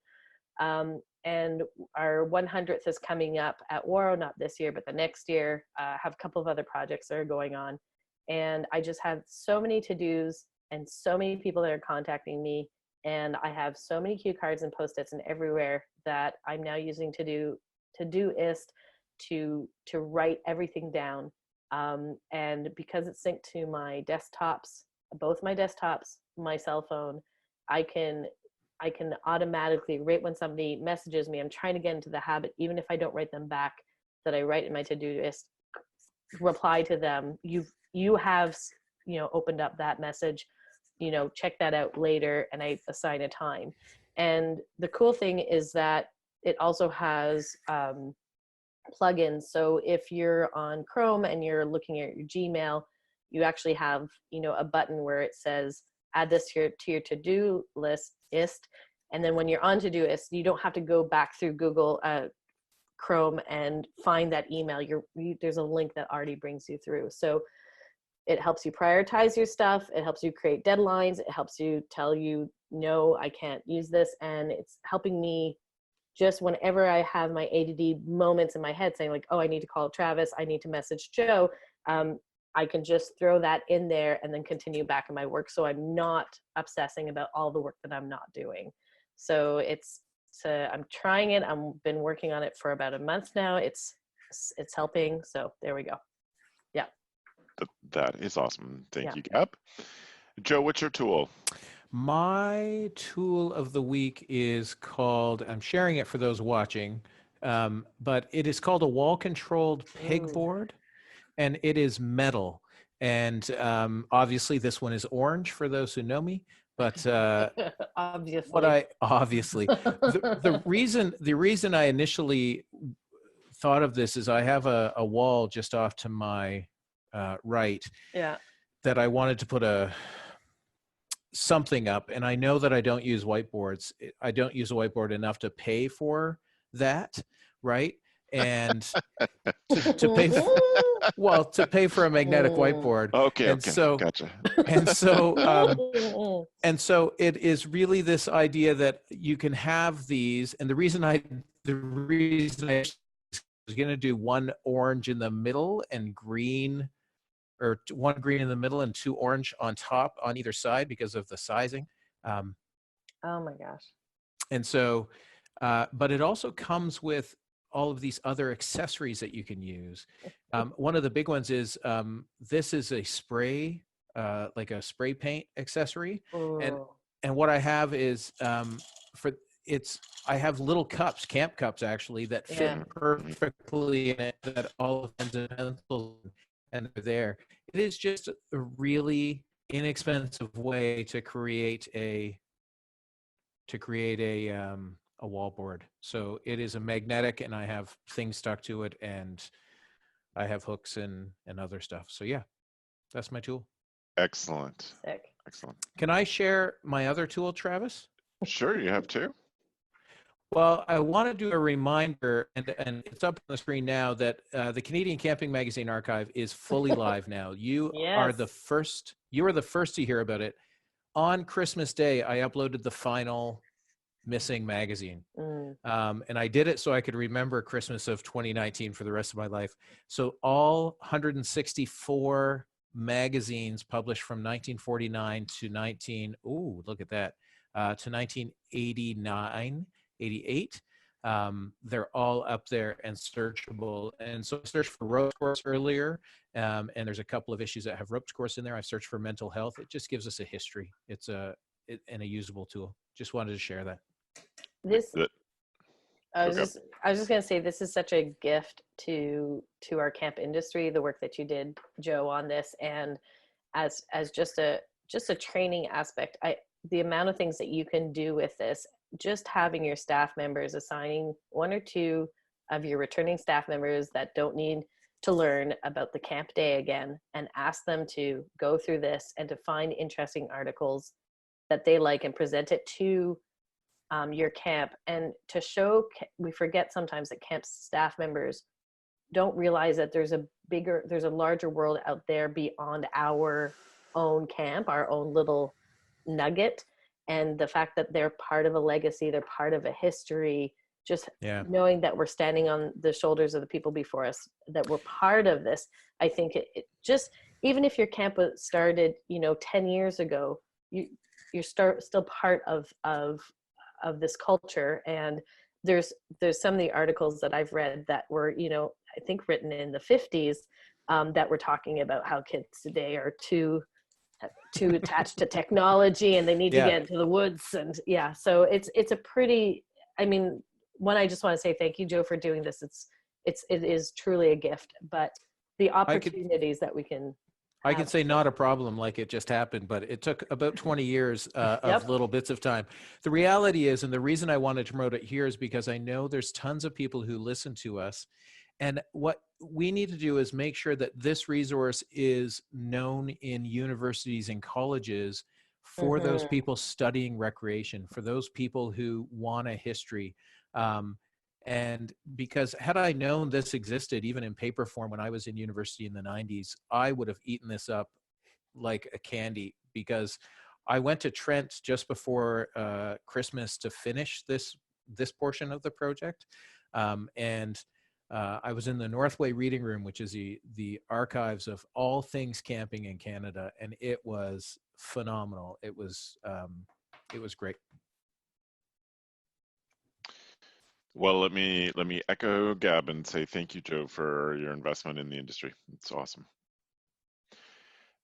And our 100th is coming up at Waro, not this year, but the next year. Have a couple of other projects that are going on. and I just have so many to-dos and so many people that are contacting me, and I have so many cue cards and post-its and everywhere that I'm now using Todoist to write everything down. And because it's synced to my desktops, both my desktops, my cell phone, I can automatically, right when somebody messages me, I'm trying to get into the habit, even if I don't write them back, that I write in my Todoist, reply to them. You have, opened up that message, check that out later, and I assign a time. And the cool thing is that it also has plugins. So if you're on Chrome and you're looking at your Gmail, you actually have, a button where it says, add this to your to-do list. And then when you're on Todoist, you don't have to go back through Google Chrome and find that email. There's a link that already brings you through. So it helps you prioritize your stuff. It helps you create deadlines. It helps you tell you, no, I can't use this. And it's helping me just whenever I have my ADD moments in my head saying like, oh, I need to call Travis, I need to message Joe, I can just throw that in there and then continue back in my work. So I'm not obsessing about all the work that I'm not doing. So I'm trying it. I've been working on it for about a month now. It's helping. So there we go. Yeah. That is awesome. Thank you, Gab. Joe, what's your tool? My tool of the week is called, I'm sharing it for those watching, but it is called a wall-controlled pegboard, and it is metal. And obviously this one is orange for those who know me, but obviously, the reason I initially thought of this is I have a wall just off to my right that I wanted to put something up, and I know that I don't use whiteboards. I don't use a whiteboard enough to pay for that, right? And to pay for a magnetic whiteboard. Okay, so gotcha. And so it is really this idea that you can have these, and the reason I was going to do one orange in the middle and green, or one green in the middle and two orange on top on either side because of the sizing. Oh my gosh. And so, but it also comes with all of these other accessories that you can use. One of the big ones is, this is a spray, like a spray paint accessory. And what I have is, I have little cups, camp cups actually, that fit perfectly in it, that all the pens and pencils and they're there. It is just a really inexpensive way to create a wall board. So it is a magnetic, and I have things stuck to it, and I have hooks and other stuff. So yeah, that's my tool. Excellent. Sick. Excellent. Can I share my other tool, Travis? Sure, you have to. Well, I want to do a reminder, and it's up on the screen now, that the Canadian Camping Magazine Archive is fully live now. You are the first to hear about it. On Christmas Day, I uploaded the final missing magazine. And I did it so I could remember Christmas of 2019 for the rest of my life. So all 164 magazines published from 1949 to look at that, to 1989. 88. They're all up there and searchable. And so I searched for ropes course earlier, and there's a couple of issues that have ropes course in there. I've searched for mental health. It just gives us a history. It's and a usable tool. Just wanted to share that. I was just going to say, this is such a gift to our camp industry, the work that you did, Joe, on this, and as just a training aspect, the amount of things that you can do with this. Just having your staff members, assigning one or two of your returning staff members that don't need to learn about the camp day again, and ask them to go through this and to find interesting articles that they like and present it to your camp, and to show, we forget sometimes that camp staff members don't realize that there's a larger world out there beyond our own camp, our own little nugget. And the fact that they're part of a legacy, they're part of a history, just knowing that we're standing on the shoulders of the people before us, that we're part of this, I think it just, even if your camp was started, 10 years ago, you're still part of this culture. And there's some of the articles that I've read that were, I think written in the 50s, that were talking about how kids today are too attached to technology and they need to get into the woods. And yeah, so it's a pretty, I mean, one, I just want to say thank you, Joe, for doing this. It is truly a gift, but the opportunities that we can I can say not a problem, like it just happened, but it took about 20 years of little bits of time. The reality is, and the reason I wanted to promote it here is because I know there's tons of people who listen to us. And what we need to do is make sure that this resource is known in universities and colleges for those people studying recreation, for those people who want a history. And because had I known this existed even in paper form when I was in university in the 90s, I would have eaten this up like a candy, because I went to Trent just before Christmas to finish this portion of the project. And I was in the Northway Reading Room, which is the archives of all things camping in Canada, and it was phenomenal. It was great. Well, let me echo Gab and say thank you, Joe, for your investment in the industry. It's awesome.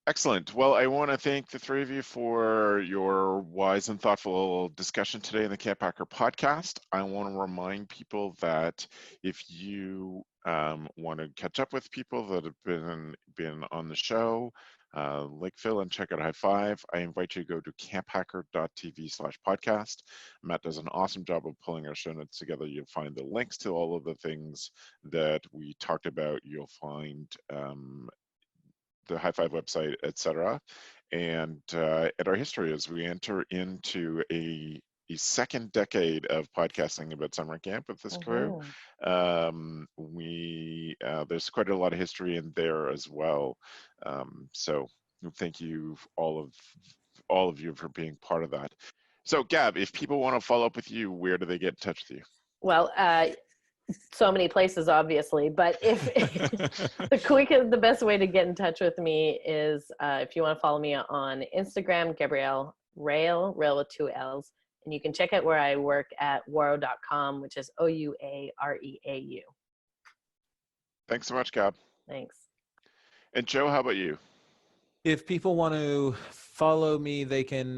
Excellent. Well, I want to thank the three of you for your wise and thoughtful discussion today in the CampHacker podcast. I want to remind people that if you want to catch up with people that have been on the show, like Phil, and check out High Five, I invite you to go to camphacker.tv/podcast. Matt does an awesome job of pulling our show notes together. You'll find the links to all of the things that we talked about. You'll find the High Five website, etc. And at our history as we enter into a second decade of podcasting about summer camp with this crew. There's quite a lot of history in there as well. So thank you all of you for being part of that. So Gab, if people want to follow up with you, where do they get in touch with you? Well, so many places, obviously, but if the best way to get in touch with me is if you want to follow me on Instagram, Gabrielle Rail with 2 L's, and you can check out where I work at waro.com, which is OUAREAU. Thanks so much, Gab. Thanks. And Joe, how about you? If people want to follow me, they can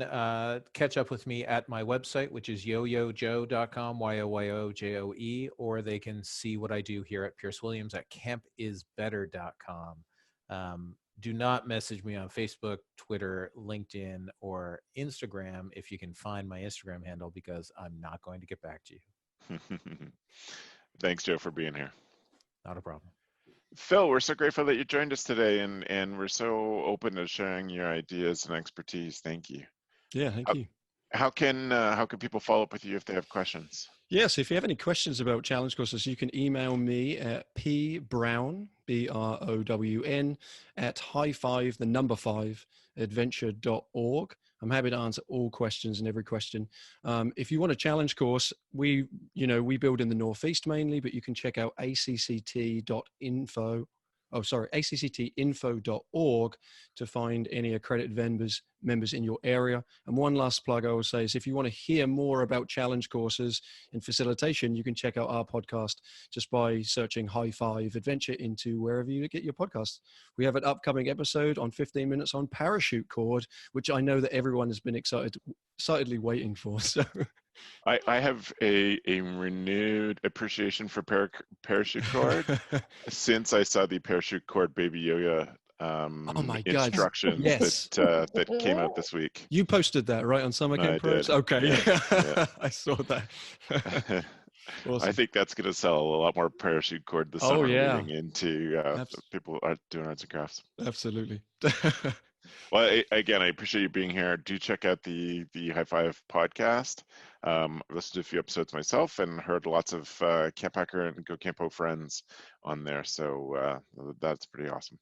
catch up with me at my website, which is yoyojoe.com, YOYOJOE, or they can see what I do here at Pierce Williams at campisbetter.com. Do not message me on Facebook, Twitter, LinkedIn, or Instagram if you can find my Instagram handle, because I'm not going to get back to you. Thanks, Joe, for being here. Not a problem. Phil, we're so grateful that you joined us today, and we're so open to sharing your ideas and expertise. Thank you. Yeah, thank you. How can people follow up with you if they have questions? Yes, if you have any questions about challenge courses, you can email me at pbrown, BROWN, at high5adventure.org. I'm happy to answer all questions and every question. If you want a challenge course, we build in the Northeast mainly, but you can check out accttinfo.org to find any accredited members in your area. And one last plug I will say is if you want to hear more about challenge courses and facilitation, you can check out our podcast just by searching High Five Adventure into wherever you get your podcasts. We have an upcoming episode on 15 minutes on parachute cord, which I know that everyone has been excitedly waiting for. So I have a renewed appreciation for parachute cord since I saw the parachute cord Baby Yoda instructions yes. that came out this week. You posted that, right, on Summer Camp Pros? Okay, yeah. I saw that. Awesome. I think that's going to sell a lot more parachute cord this summer leading into people are doing arts and crafts. Absolutely. Well, again, I appreciate you being here. Do check out the High Five podcast. I've listened to a few episodes myself and heard lots of CampHacker and Go Campo friends on there. So that's pretty awesome.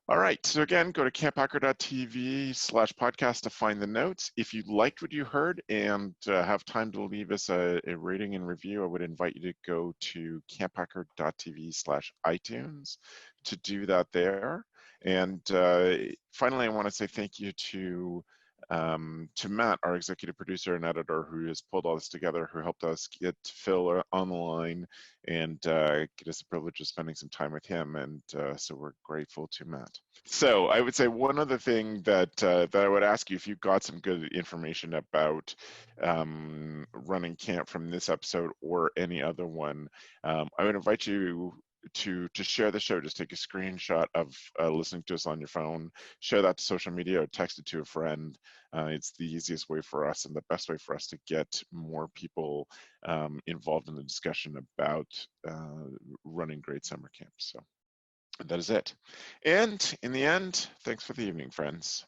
All right, so again, go to camphacker.tv/podcast to find the notes. If you liked what you heard and have time to leave us a rating and review, I would invite you to go to camphacker.tv/iTunes to do that there. And finally, I want to say thank you to Matt, our executive producer and editor, who has pulled all this together, who helped us get Phil on the line and get us the privilege of spending some time with him. And so we're grateful to Matt. So I would say one other thing that I would ask you, if you got some good information about running camp from this episode or any other one, I would invite you to share the show. Just take a screenshot of listening to us on your phone, share that to social media, or text it to a friend. It's the easiest way for us and the best way for us to get more people involved in the discussion about running great summer camps. So that is it. And in the end, thanks for the evening, friends.